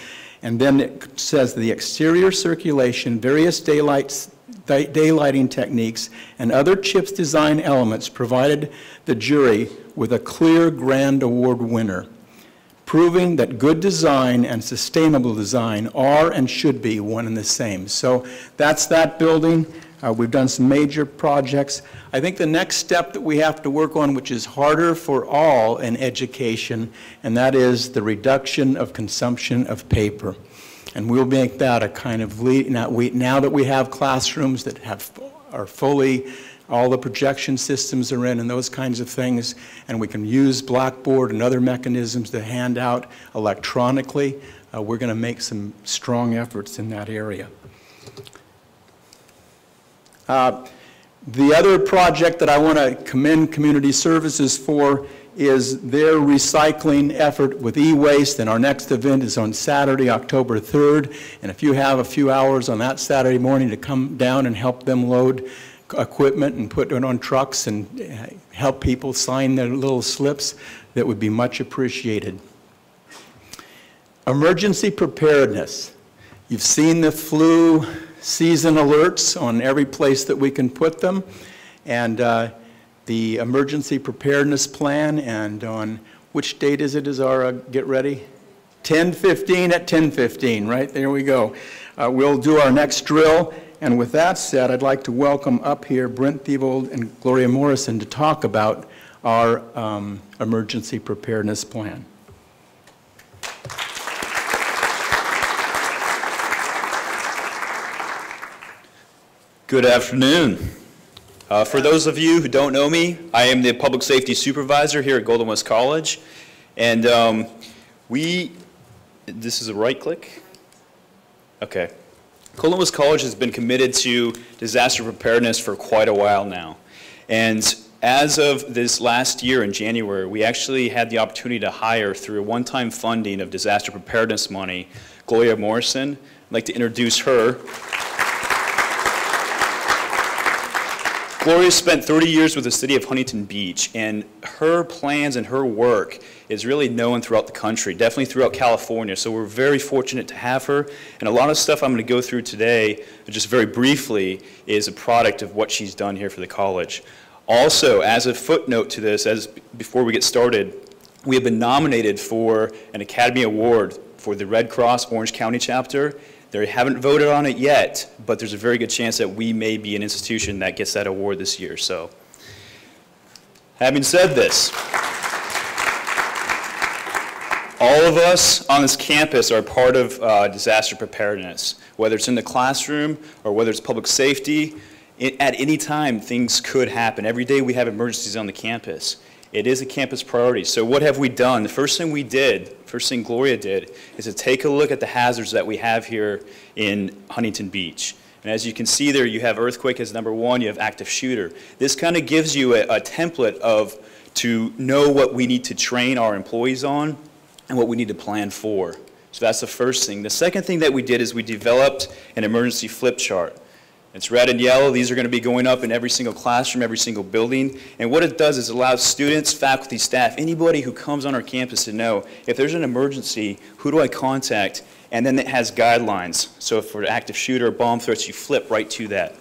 And then it says the exterior circulation, various daylighting techniques, and other CHIPS design elements provided the jury with a clear grand award winner. proving that good design and sustainable design are and should be one and the same. So that's that building. We've done some major projects. I think the next step that we have to work on, which is harder for all in education, and that is the reduction of consumption of paper. And we'll make that a kind of lead. Now that we have classrooms that are fully, all the projection systems are in and those kinds of things, and we can use Blackboard and other mechanisms to hand out electronically, we're going to make some strong efforts in that area. The other project that I want to commend Community Services for is their recycling effort with e-waste, and our next event is on Saturday, October 3rd, and if you have a few hours on that Saturday morning to come down and help them load equipment and put it on trucks and help people sign their little slips, that would be much appreciated. Emergency preparedness. You've seen the flu season alerts on every place that we can put them, and the emergency preparedness plan, and on which date is it, our get ready? 10:15 at 10:15, right? There we go. We'll do our next drill, and with that said, I'd like to welcome up here Brent Thievold and Gloria Morrison to talk about our emergency preparedness plan. Good afternoon. For those of you who don't know me, I am the Public Safety Supervisor here at Golden West College. And this is a right click? Okay. Golden West College has been committed to disaster preparedness for quite a while now. And as of this last year in January, we actually had the opportunity to hire, through a one-time funding of disaster preparedness money, Gloria Morrison. I'd like to introduce her. Gloria spent 30 years with the city of Huntington Beach, and her plans and her work is really known throughout the country, definitely throughout California. So we're very fortunate to have her, and a lot of stuff I'm going to go through today, just very briefly, is a product of what she's done here for the college. Also, as a footnote to this, before we get started, we have been nominated for an Academy Award for the Red Cross Orange County chapter. They haven't voted on it yet, but there's a very good chance that we may be an institution that gets that award this year. So, having said this, all of us on this campus are part of disaster preparedness, whether it's in the classroom or whether it's public safety. At any time, things could happen. Every day we have emergencies on the campus. It is a campus priority. So what have we done? The first thing we did, first thing Gloria did, is to take a look at the hazards that we have here in Huntington Beach. And as you can see there, you have earthquake as number one, you have active shooter. This kind of gives you a template to know what we need to train our employees on and what we need to plan for. So that's the first thing. The second thing that we did is we developed an emergency flip chart. It's red and yellow. These are going to be going up in every single classroom, every single building. And what it does is it allows students, faculty, staff, anybody who comes on our campus to know, if there's an emergency, who do I contact? And then it has guidelines. So for an active shooter or bomb threats, you flip right to that.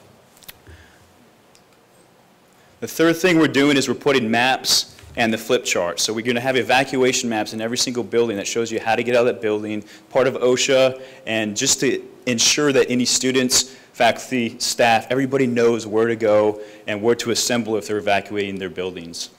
The third thing we're doing is we're putting maps and the flip chart. So we're going to have evacuation maps in every single building that shows you how to get out of that building, part of OSHA, and just to ensure that any students, faculty, staff, everybody knows where to go and where to assemble if they're evacuating their buildings.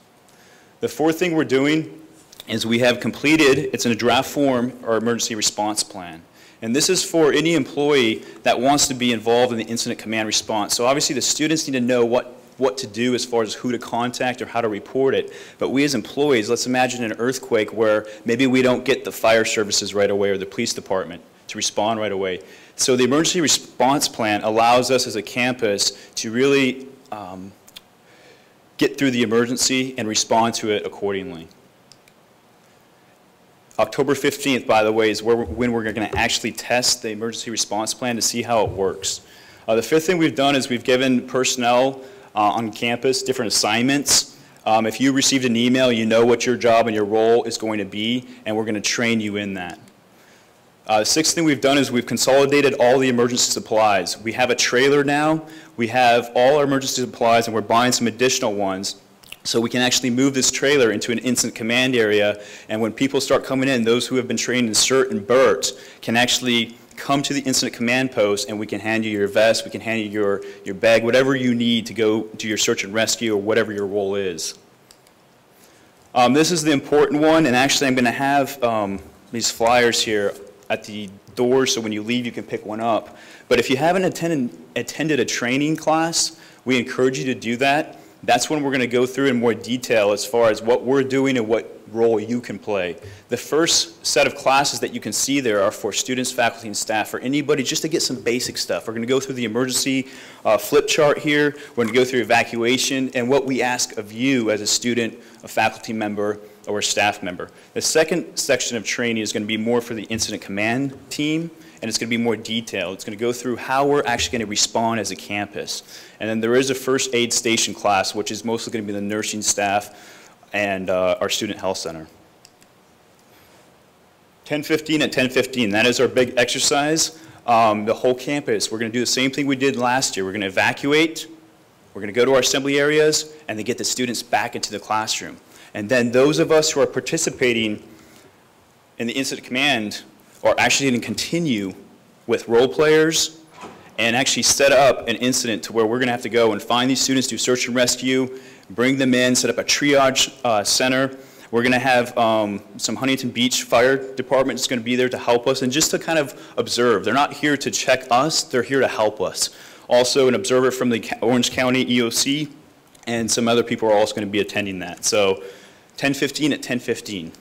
The fourth thing we're doing is we have completed, it's in a draft form, our emergency response plan. And this is for any employee that wants to be involved in the incident command response. So obviously the students need to know what to do as far as who to contact or how to report it. But we as employees, let's imagine an earthquake where maybe we don't get the fire services right away or the police department to respond right away. So the emergency response plan allows us as a campus to really get through the emergency and respond to it accordingly. October 15th, by the way, is when we're going to actually test the emergency response plan to see how it works. The fifth thing we've done is we've given personnel on campus different assignments. If you received an email, you know what your job and your role is going to be, and we're going to train you in that. The sixth thing we've done is we've consolidated all the emergency supplies. We have a trailer now. We have all our emergency supplies, and we're buying some additional ones So we can actually move this trailer into an incident command area, and when people start coming in, those who have been trained in CERT and BERT can actually come to the incident command post, and we can hand you your vest, we can hand you your bag, whatever you need to go do your search and rescue or whatever your role is. This is the important one, and actually I'm going to have these flyers here at the door, so when you leave you can pick one up. But if you haven't attended a training class, we encourage you to do that. That's when we're going to go through in more detail as far as what we're doing and what role you can play. The first set of classes that you can see there are for students, faculty, and staff, for anybody just to get some basic stuff. We're going to go through the emergency flip chart here. We're going to go through evacuation and what we ask of you as a student, a faculty member, or a staff member. The second section of training is going to be more for the incident command team, and it's going to be more detailed. It's going to go through how we're actually going to respond as a campus. And then there is a first aid station class, which is mostly going to be the nursing staff and our student health center. 10:15 at 10:15, that is our big exercise. The whole campus, we're going to do the same thing we did last year. We're going to evacuate, we're going to go to our assembly areas, and then get the students back into the classroom. And then those of us who are participating in the incident command are actually going to continue with role players and actually set up an incident to where we're going to have to go and find these students, do search and rescue, bring them in, set up a triage center. We're going to have some Huntington Beach Fire Department is going to be there to help us and just to kind of observe. They're not here to check us, they're here to help us. Also an observer from the Orange County EOC and some other people are also going to be attending that. So 10:15 at 10:15.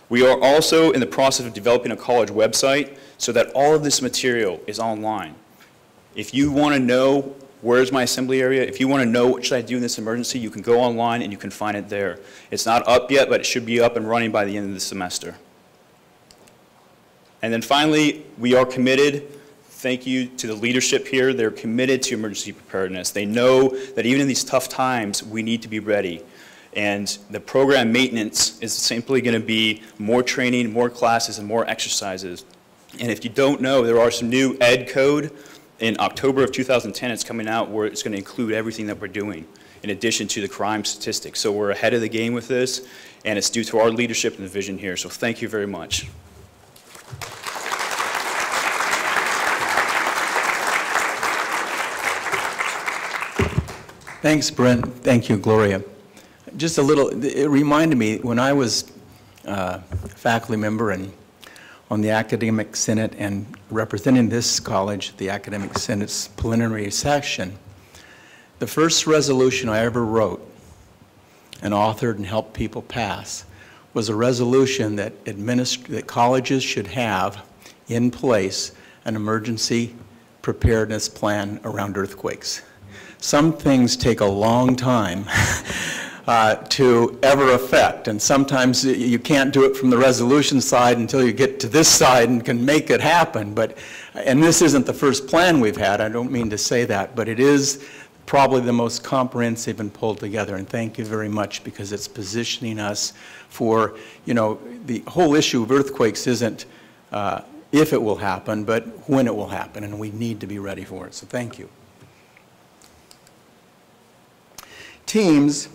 We are also in the process of developing a college website so that all of this material is online. If you want to know where's my assembly area, if you want to know what should I do in this emergency, you can go online and you can find it there. It's not up yet, but it should be up and running by the end of the semester. And then finally, we are committed. Thank you to the leadership here. They're committed to emergency preparedness. They know that even in these tough times, we need to be ready. And the program maintenance is simply going to be more training, more classes, and more exercises. And if you don't know, there are some new ed code. In October of 2010, it's coming out where it's going to include everything that we're doing, in addition to the crime statistics. So we're ahead of the game with this, and it's due to our leadership and the vision here. So thank you very much. Thanks, Brent. Thank you, Gloria. Just a little, it reminded me when I was a faculty member and on the Academic Senate and representing this college, the Academic Senate's plenary session, the first resolution I ever wrote and authored and helped people pass was a resolution that colleges should have in place an emergency preparedness plan around earthquakes. Some things take a long time to ever affect, and sometimes you can't do it from the resolution side until you get to this side and can make it happen. And this isn't the first plan we've had, I don't mean to say that, but it is probably the most comprehensive and pulled together, and thank you very much because it's positioning us for, you know, the whole issue of earthquakes isn't if it will happen, but when it will happen, and we need to be ready for it, so thank you. Teams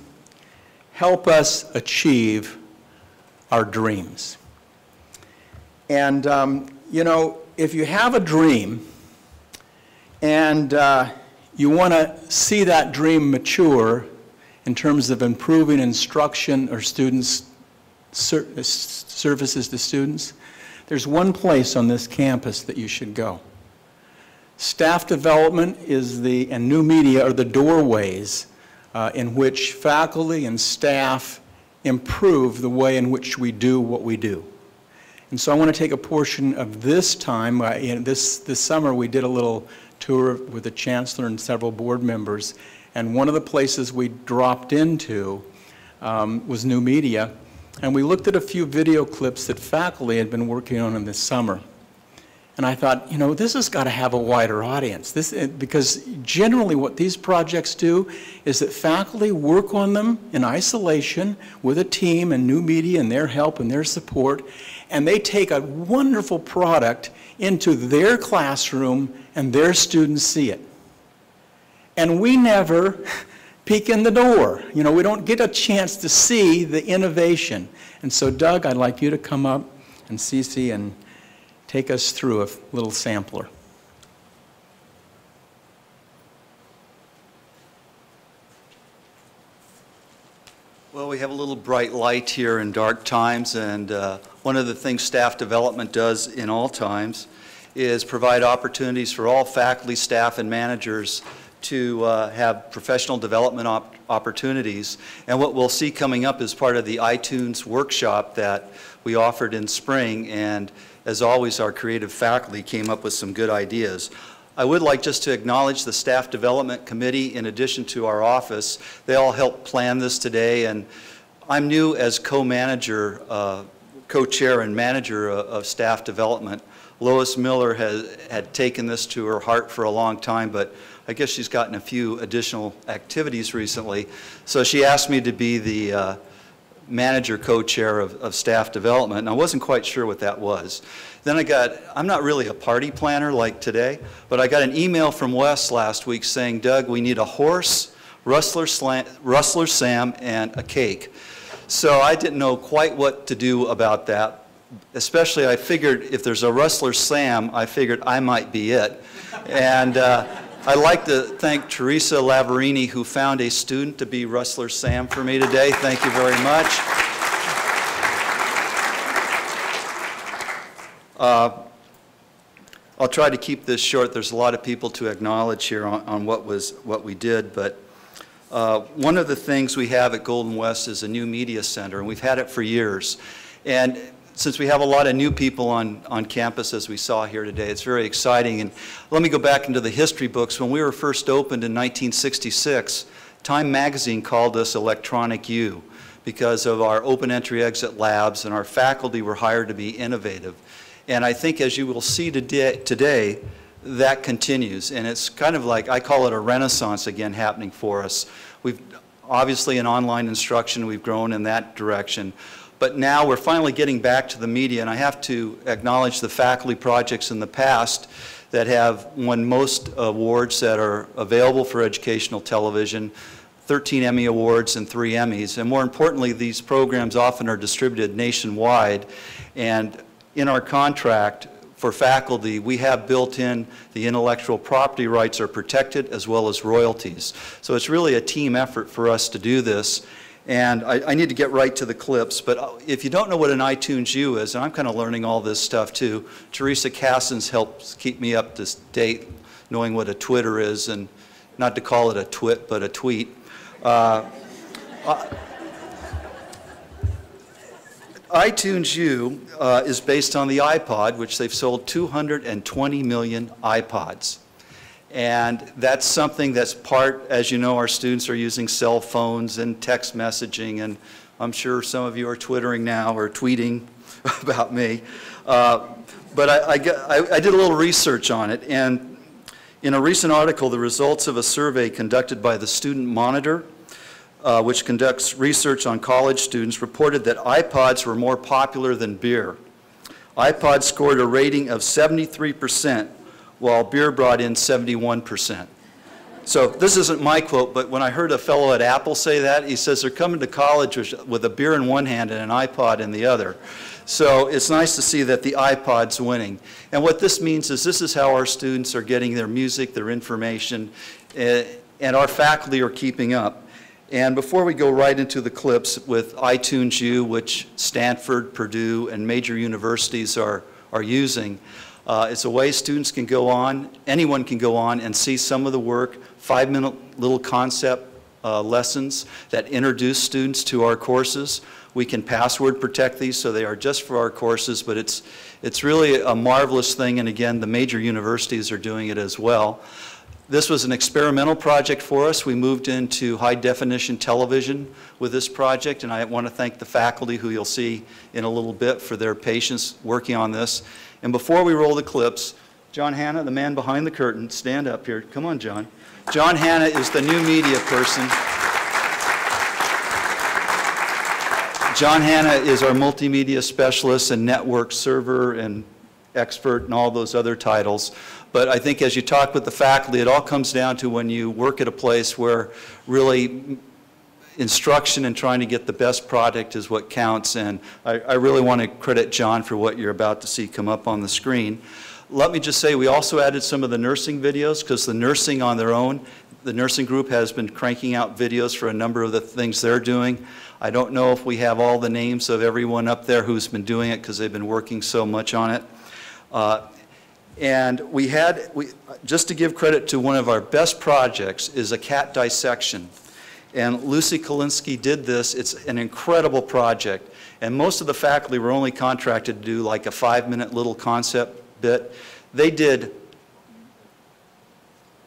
help us achieve our dreams. And, you know, if you have a dream and you want to see that dream mature in terms of improving instruction or students' services to students, there's one place on this campus that you should go. Staff development and new media are the doorways in which faculty and staff improve the way in which we do what we do. And so I want to take a portion of this time. This summer we did a little tour with the chancellor and several board members, and one of the places we dropped into was new media, and we looked at a few video clips that faculty had been working on in this summer. And I thought, you know, this has got to have a wider audience. Because generally what these projects do is that faculty work on them in isolation with a team and new media and their help and their support, and they take a wonderful product into their classroom and their students see it. And we never peek in the door. You know, we don't get a chance to see the innovation. And so, Doug, I'd like you to come up, and Cece, and take us through a little sampler. Well, we have a little bright light here in dark times, and one of the things staff development does in all times is provide opportunities for all faculty, staff, and managers to have professional development opportunities. And what we'll see coming up is part of the iTunes workshop that we offered in spring, and as always, our creative faculty came up with some good ideas. I would like just to acknowledge the Staff Development Committee in addition to our office. They all helped plan this today, and I'm new as co-manager, co-chair and manager of staff development. Lois Miller had taken this to her heart for a long time, but I guess she's gotten a few additional activities recently. So she asked me to be the manager co-chair of staff development, and I wasn't quite sure what that was. Then I'm not really a party planner like today, but I got an email from Wes last week saying, Doug, we need a horse, Rustler Sam, and a cake. So I didn't know quite what to do about that. Especially I figured if there's a Rustler Sam, I figured I might be it. And I'd like to thank Teresa Lavarini, who found a student to be Rustler Sam for me today. Thank you very much. I'll try to keep this short. There's a lot of people to acknowledge here on what we did, but one of the things we have at Golden West is a new media center, and we've had it for years. And since we have a lot of new people on campus, as we saw here today, it's very exciting. And let me go back into the history books. When we were first opened in 1966, Time Magazine called us Electronic U because of our open entry exit labs, and our faculty were hired to be innovative. And I think, as you will see today, that continues. And it's kind of like, I call it a renaissance again happening for us. We've obviously in online instruction, we've grown in that direction. But now we're finally getting back to the media, and I have to acknowledge the faculty projects in the past that have won most awards that are available for educational television, 13 Emmy Awards and 3 Emmys. And more importantly, these programs often are distributed nationwide. And in our contract for faculty, we have built in the intellectual property rights are protected as well as royalties. So it's really a team effort for us to do this. And I need to get right to the clips, but if you don't know what an iTunes U is, and I'm kind of learning all this stuff too, Teresa Cassins helps keep me up to date, knowing what a Twitter is, and not to call it a twit, but a tweet. iTunes U is based on the iPod, which they've sold 220 million iPods. And that's something that's part, as you know, our students are using cell phones and text messaging, and I'm sure some of you are twittering now or tweeting about me. But I did a little research on it, and in a recent article, the results of a survey conducted by the Student Monitor, which conducts research on college students, reported that iPods were more popular than beer. iPods scored a rating of 73%, while beer brought in 71%. So this isn't my quote, but when I heard a fellow at Apple say that, he says they're coming to college with a beer in one hand and an iPod in the other. So it's nice to see that the iPod's winning. And what this means is this is how our students are getting their music, their information, and our faculty are keeping up. And before we go right into the clips with iTunes U, which Stanford, Purdue, and major universities are using, it's a way students can go on, anyone can go on and see some of the work, 5-minute little concept lessons that introduce students to our courses. We can password protect these, so they are just for our courses, but it's really a marvelous thing, and again, the major universities are doing it as well. This was an experimental project for us. We moved into high-definition television with this project, and I want to thank the faculty, who you'll see in a little bit, for their patience working on this. And before we roll the clips, John Hanna, the man behind the curtain, stand up here. Come on, John. John Hanna is the new media person. John Hanna is our multimedia specialist and network server and expert and all those other titles. But I think as you talk with the faculty, it all comes down to when you work at a place where really instruction and trying to get the best product is what counts. And I really want to credit John for what you're about to see come up on the screen. Let me just say we also added some of the nursing videos because the nursing on their own, the nursing group has been cranking out videos for a number of the things they're doing. I don't know if we have all the names of everyone up there who's been doing it because they've been working so much on it. And just to give credit to one of our best projects is a cat dissection. And Lucy Kolinsky did this. It's an incredible project. And most of the faculty were only contracted to do like a 5-minute little concept bit. They did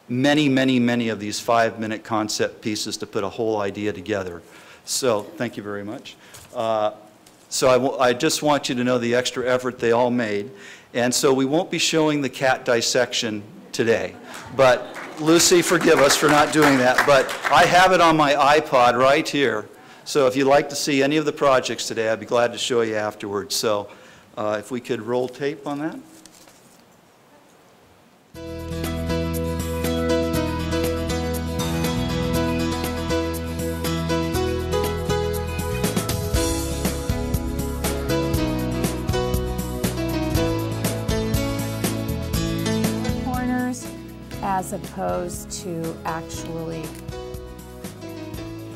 many, many, many of these 5-minute concept pieces to put a whole idea together. So thank you very much. I just want you to know the extra effort they all made. And so we won't be showing the cat dissection today. But Lucy, forgive us for not doing that. But I have it on my iPod right here. So if you'd like to see any of the projects today, I'd be glad to show you afterwards. So if we could roll tape on that. As opposed to actually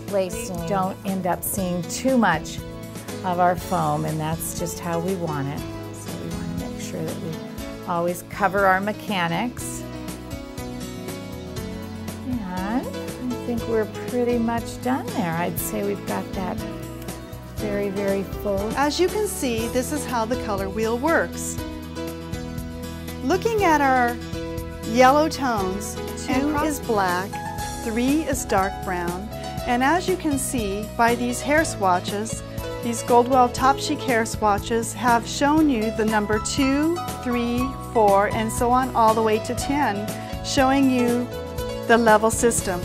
placing. We don't end up seeing too much of our foam, and that's just how we want it. So we want to make sure that we always cover our mechanics. And I think we're pretty much done there. I'd say we've got that very, very full. As you can see, this is how the color wheel works. Looking at our yellow tones, 2 is black, 3 is dark brown, and as you can see by these hair swatches, these Goldwell Top Chic hair swatches have shown you the number 2, 3, 4, and so on all the way to 10, showing you the level system.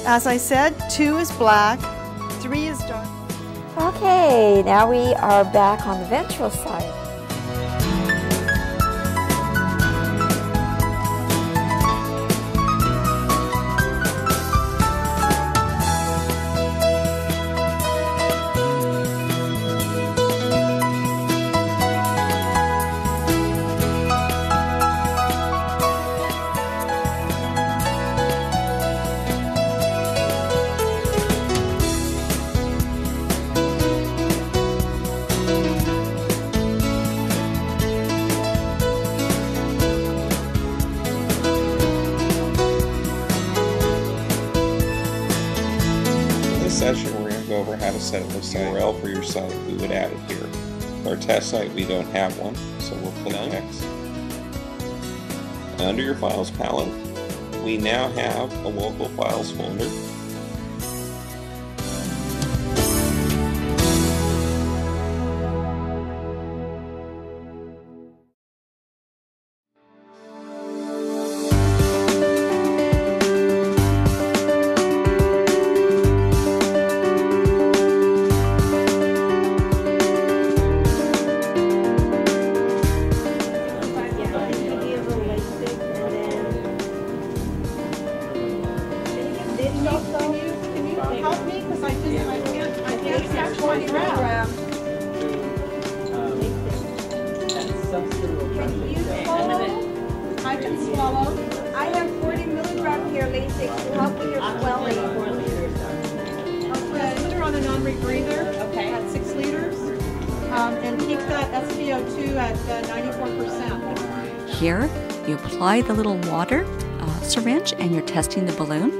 As I said, 2 is black, 3 is dark. Okay, now we are back on the ventral side. Session, we're going to go over how to set up a URL for your site. We would add it here. Our test site, we don't have one, so we'll click Next. Under your Files palette, we now have a local files folder. I can swallow. I have 40 milligram here, Lasix, to help with your swelling. Okay. Put her on a non-rebreather at 6 liters, and keep that SpO2 at 94%. Here, you apply the little water syringe and you're testing the balloon.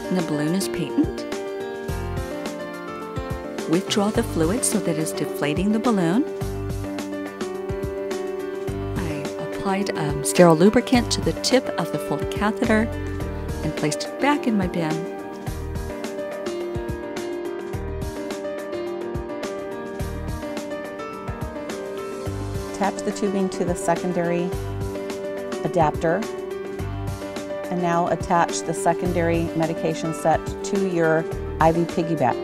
And the balloon is patent. Withdraw the fluid so that it's deflating the balloon. I applied sterile lubricant to the tip of the Foley catheter and placed it back in my bin. Attach the tubing to the secondary adapter, and now attach the secondary medication set to your IV piggyback.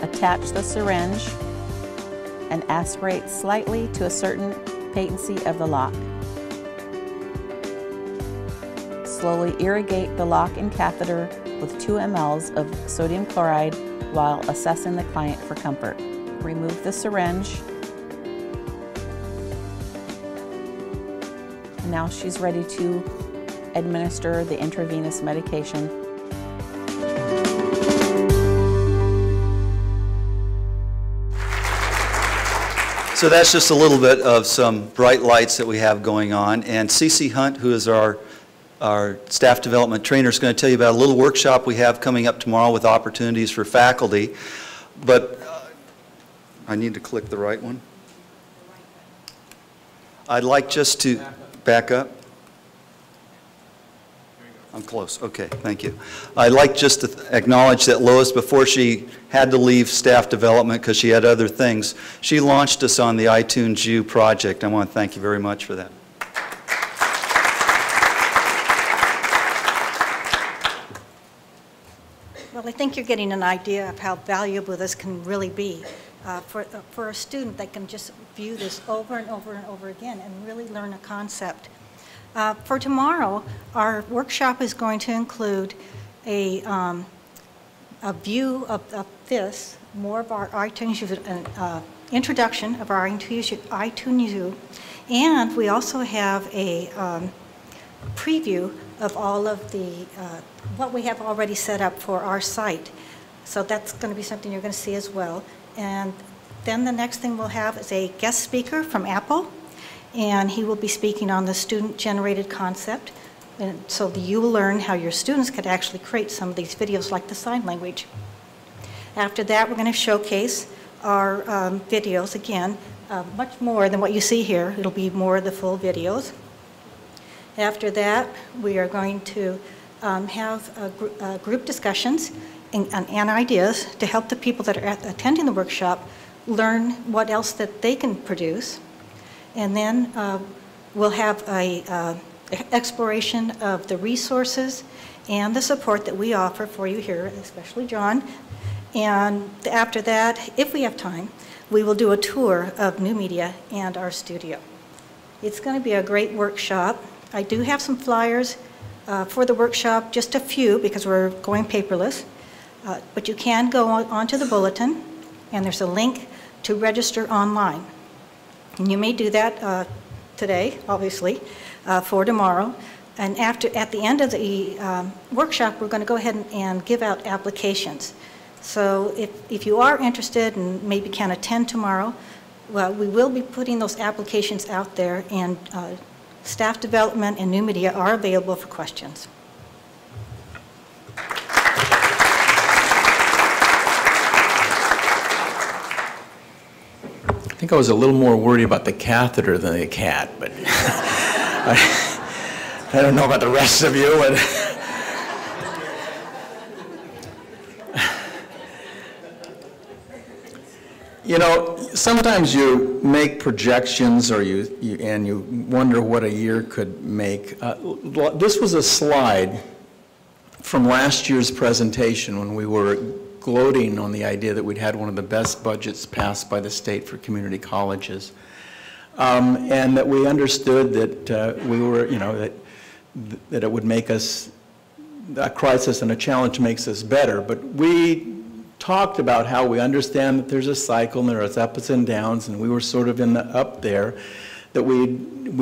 attach the syringe and aspirate slightly to a certain patency of the lock. Slowly irrigate the lock and catheter with 2 mLs of sodium chloride while assessing the client for comfort. Remove the syringe. And now she's ready to administer the intravenous medication. So that's just a little bit of some bright lights that we have going on. And CC Hunt, who is our staff development trainer, is going to tell you about a little workshop we have coming up tomorrow with opportunities for faculty. But I need to click the right one. I'd like just to back up. I'm close. Okay, thank you. I'd like just to acknowledge that Lois, before she had to leave staff development because she had other things, she launched us on the iTunes U project. I want to thank you very much for that. Well, I think you're getting an idea of how valuable this can really be for a student that can just view this over and over and over again and really learn a concept. For tomorrow, our workshop is going to include a view of this, more of our iTunes U, an introduction of our iTunes U, and we also have a preview of all of the what we have already set up for our site. So that's going to be something you're going to see as well. And then the next thing we'll have is a guest speaker from Apple, and he will be speaking on the student-generated concept. And so you will learn how your students could actually create some of these videos like the sign language. After that, we're going to showcase our videos again, much more than what you see here. It'll be more of the full videos. After that, we are going to have group discussions and ideas to help the people that are attending the workshop learn what else that they can produce. And then we'll have an exploration of the resources and the support that we offer for you here, especially John. And after that, if we have time, we will do a tour of New Media and our studio. It's going to be a great workshop. I do have some flyers for the workshop, just a few because we're going paperless. But you can go onto the bulletin, and there's a link to register online. And you may do that today, obviously, for tomorrow. And at the end of the workshop, we're going to go ahead and give out applications. So if you are interested and maybe can attend tomorrow, well, we will be putting those applications out there, and staff development and New Media are available for questions. I think I was a little more worried about the catheter than the cat, but I don't know about the rest of you. You know, sometimes you make projections or and you wonder what a year could make. This was a slide from last year's presentation when we were gloating on the idea that we'd had one of the best budgets passed by the state for community colleges. And that we understood that we were, you know, that it would make us, a crisis and a challenge makes us better. But we talked about how we understand that there's a cycle and there are ups and downs, and we were sort of in the up there, that we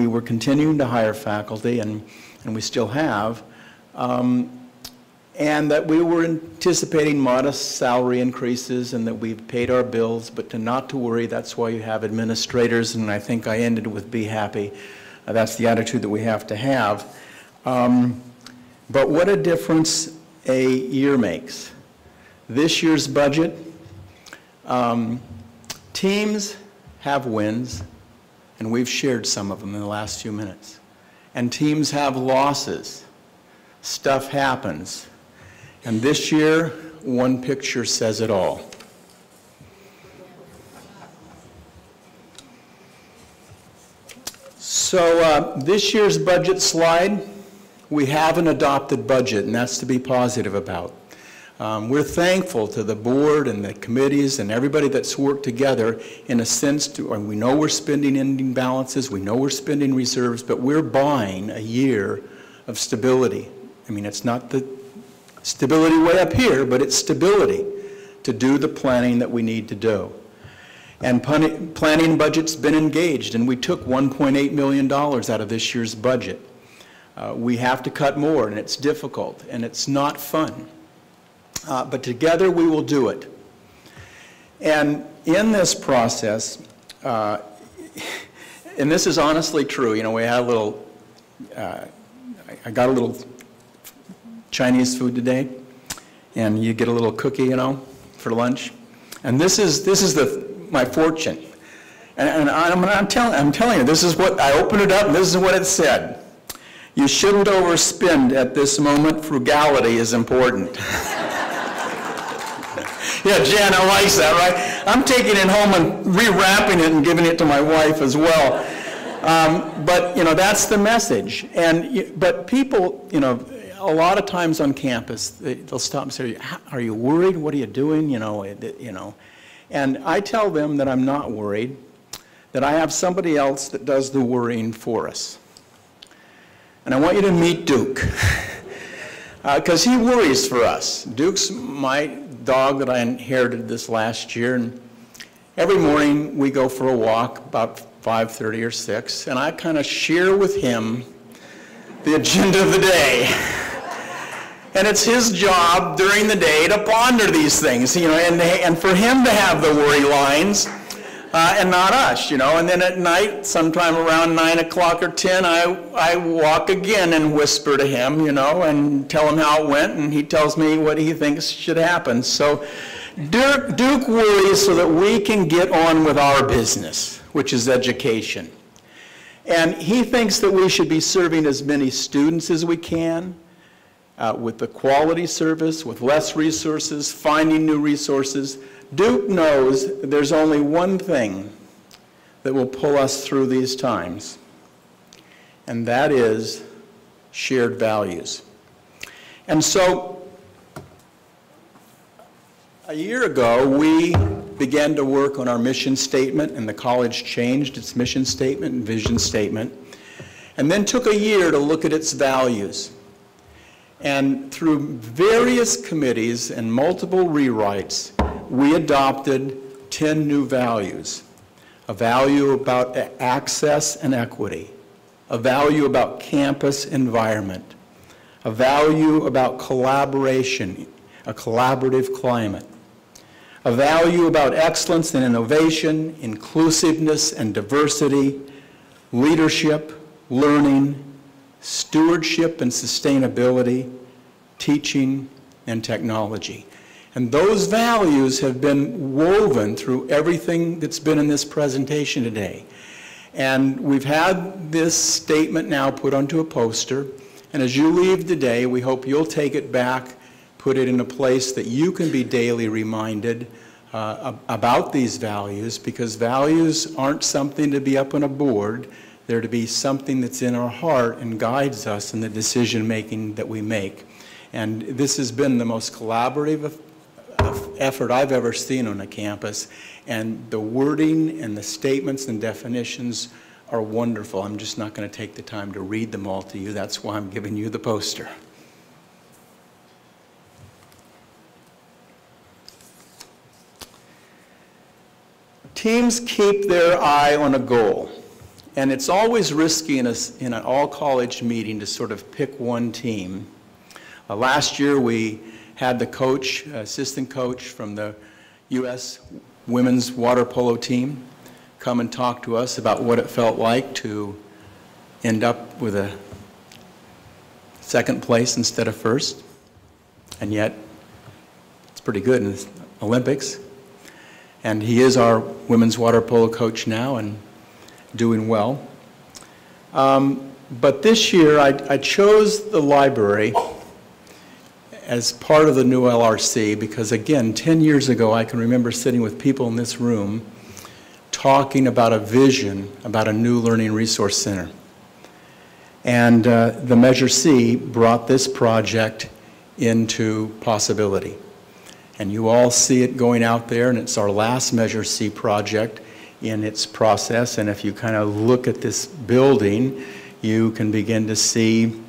were continuing to hire faculty, and we still have, and that we were anticipating modest salary increases and that we've paid our bills, but not to worry. That's why you have administrators, and I think I ended with be happy. That's the attitude that we have to have. But what a difference a year makes. This year's budget, teams have wins, and we've shared some of them in the last few minutes. And teams have losses. Stuff happens. And this year, one picture says it all. So this year's budget slide, we have an adopted budget, and that's to be positive about. We're thankful to the board and the committees and everybody that's worked together in a sense to, and we know we're spending ending balances, we know we're spending reserves, but we're buying a year of stability. I mean, it's not the stability way up here, but it's stability to do the planning that we need to do. And planning budget's been engaged, and we took $1.8 million out of this year's budget. We have to cut more, and it's difficult, and it's not fun. But together we will do it. And in this process, and this is honestly true, you know, we had a little, I got a little Chinese food today, and you get a little cookie, you know, for lunch. And this is my fortune. And I'm telling you, this is what, I opened it up and this is what it said. You shouldn't overspend at this moment. Frugality is important. Yeah, Jana likes that, right? I'm taking it home and rewrapping it and giving it to my wife as well. But, you know, that's the message. But people, you know, a lot of times on campus, they'll stop and say, are you worried? What are you doing? You know. And I tell them that I'm not worried, that I have somebody else that does the worrying for us. And I want you to meet Duke, because he worries for us. Duke's my dog that I inherited this last year, and every morning we go for a walk about 5:30 or 6, and I kind of share with him the agenda of the day. And it's his job during the day to ponder these things, you know, and for him to have the worry lines and not us, you know. And then at night, sometime around 9 o'clock or 10, I walk again and whisper to him, you know, and tell him how it went, and he tells me what he thinks should happen. So Duke worries so that we can get on with our business, which is education. And he thinks that we should be serving as many students as we can, with the quality service, with less resources, finding new resources. Duke knows that there's only one thing that will pull us through these times, and that is shared values. And so, a year ago, we began to work on our mission statement, and the college changed its mission statement and vision statement, and then took a year to look at its values. And through various committees and multiple rewrites, we adopted 10 new values. A value about access and equity, a value about campus environment, a value about collaboration, a collaborative climate, a value about excellence and innovation, inclusiveness and diversity, leadership, learning, stewardship and sustainability, teaching, and technology. And those values have been woven through everything that's been in this presentation today. And we've had this statement now put onto a poster, and as you leave today, we hope you'll take it back, put it in a place that you can be daily reminded about these values, because values aren't something to be up on a board. They're to be something that's in our heart and guides us in the decision-making that we make. And this has been the most collaborative effort I've ever seen on a campus, and the wording and the statements and definitions are wonderful. I'm just not going to take the time to read them all to you. That's why I'm giving you the poster. Teams keep their eye on a goal. And it's always risky in an all-college meeting to sort of pick one team. Last year we had the coach, assistant coach from the U.S. women's water polo team come and talk to us about what it felt like to end up with a second place instead of first. And yet it's pretty good in the Olympics. And he is our women's water polo coach now and doing well. But this year I chose the library as part of the new LRC because, again, 10 years ago I can remember sitting with people in this room talking about a vision about a new learning resource center. And the Measure C brought this project into possibility. And you all see it going out there, and it's our last Measure C project in its process. And if you kind of look at this building, you can begin to see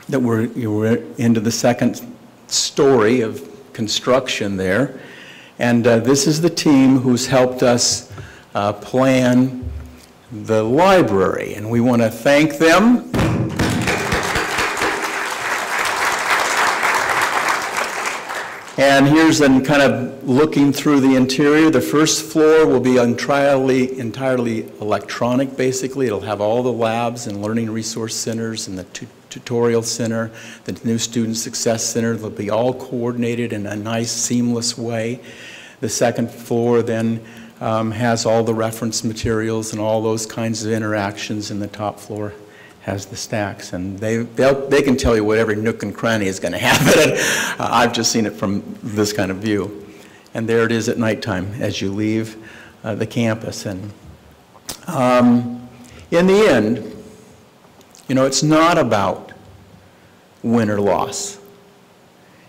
that we're into the second story of construction there. And this is the team who's helped us plan the library, and we want to thank them. And here's then kind of looking through the interior. The first floor will be entirely electronic, basically. It'll have all the labs and learning resource centers and the tutorial center, the new student success center. They'll be all coordinated in a nice, seamless way. The second floor then has all the reference materials and all those kinds of interactions, and the top floor has the stacks. And they can tell you what every nook and cranny is going to have it. I've just seen it from this kind of view. And there it is at nighttime as you leave the campus. And in the end, you know, it's not about win or loss.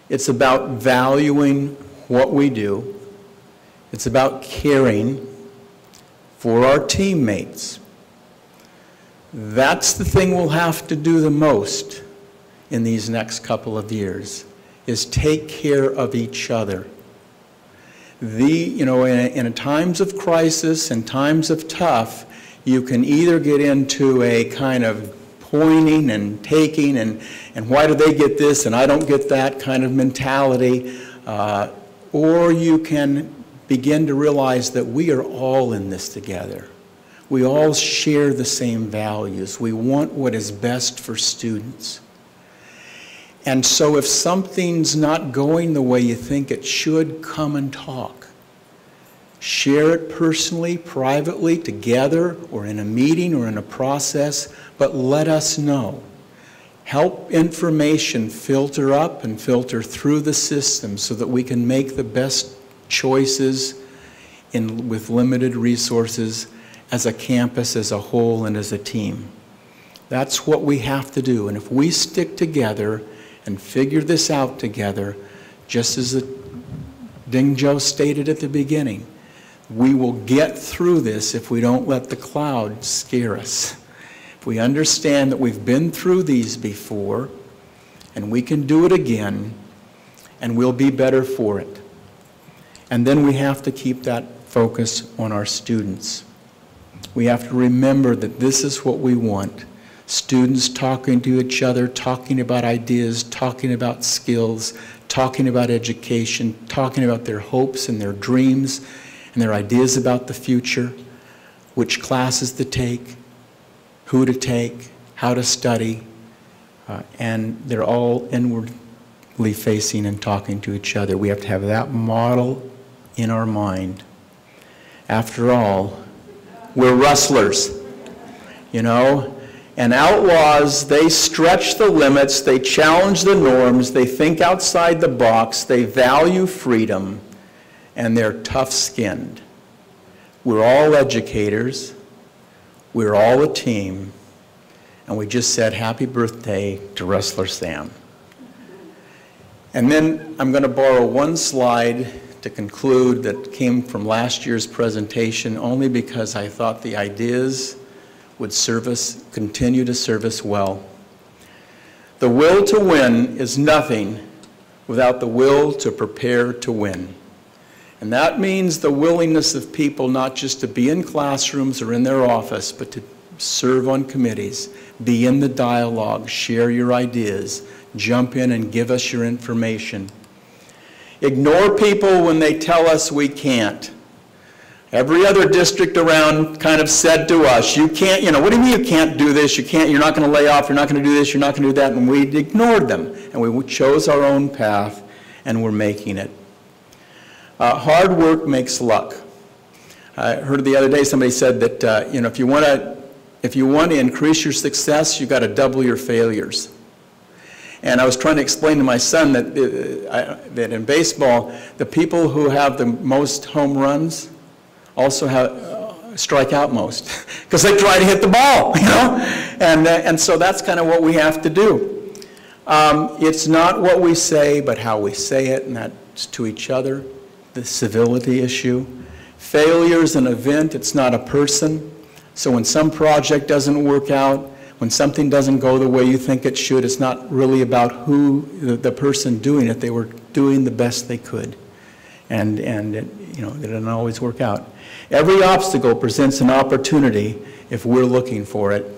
It's about valuing what we do. It's about caring for our teammates. That's the thing we'll have to do the most in these next couple of years, is take care of each other. In times of crisis and times of tough, you can either get into a kind of pointing and taking and why do they get this and I don't get that kind of mentality, or you can begin to realize that we are all in this together. We all share the same values. We want what is best for students. And so if something's not going the way you think it should, come and talk. Share it personally, privately, together, or in a meeting or in a process, but let us know. Help information filter up and filter through the system so that we can make the best choices with limited resources as a campus, as a whole, and as a team. That's what we have to do. And if we stick together and figure this out together, just as Ding Joe stated at the beginning, we will get through this if we don't let the clouds scare us. If we understand that we've been through these before, and we can do it again, and we'll be better for it. And then we have to keep that focus on our students. We have to remember that this is what we want. Students talking to each other, talking about ideas, talking about skills, talking about education, talking about their hopes and their dreams and their ideas about the future, which classes to take, who to take, how to study, and they're all inwardly facing and talking to each other. We have to have that model in our mind. After all, we're rustlers, you know, and outlaws, they stretch the limits, they challenge the norms, they think outside the box, they value freedom, and they're tough-skinned. We're all educators, we're all a team, and we just said happy birthday to Rustler Sam. And then I'm going to borrow one slide to conclude that came from last year's presentation only because I thought the ideas would continue to serve us well. The will to win is nothing without the will to prepare to win. And that means the willingness of people not just to be in classrooms or in their office, but to serve on committees, be in the dialogue, share your ideas, jump in and give us your information. Ignore people when they tell us we can't. Every other district around kind of said to us, you can't, you know, what do you mean you can't do this? You can't, you're not going to lay off, you're not going to do this, you're not going to do that. And we ignored them. And we chose our own path, and we're making it. Hard work makes luck. I heard the other day somebody said that, you know, if you want to increase your success, you've got to double your failures. And I was trying to explain to my son that in baseball, the people who have the most home runs also strike out most because they try to hit the ball, you know? And so that's kind of what we have to do. It's not what we say, but how we say it, and that to each other, the civility issue. Failure is an event, it's not a person. So when some project doesn't work out, when something doesn't go the way you think it should, it's not really about who, the person doing it. They were doing the best they could. And it, you know, it didn't always work out. Every obstacle presents an opportunity if we're looking for it.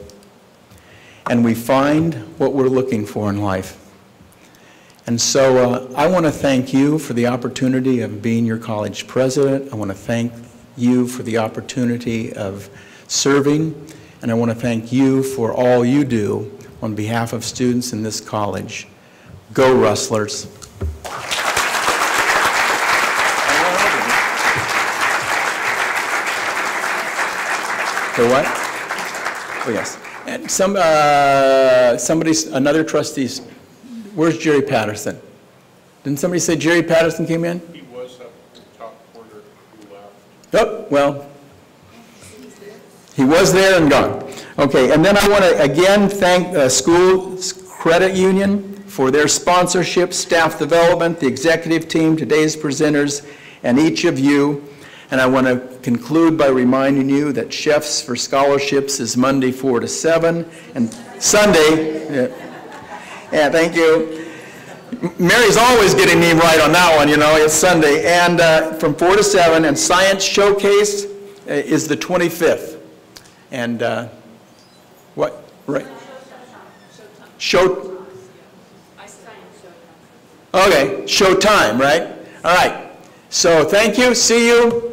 And we find what we're looking for in life. And so I want to thank you for the opportunity of being your college president. I want to thank you for the opportunity of serving. And I want to thank you for all you do on behalf of students in this college. Go Rustlers. For what? Oh, yes. And another trustee's, where's Jerry Patterson? Didn't somebody say Jerry Patterson came in? He was up in the top corner who left. Oh, well, he was there and gone. Okay, and then I want to again thank School Credit Union for their sponsorship, staff development, the executive team, today's presenters, and each of you. And I want to conclude by reminding you that Chefs for Scholarships is Monday 4 to 7, and Sunday, yeah, thank you. Mary's always getting me right on that one, you know, it's Sunday. And from 4 to 7, and Science Showcase is the 25th. And what, right? Show. Okay, showtime, right? All right. So thank you, see you.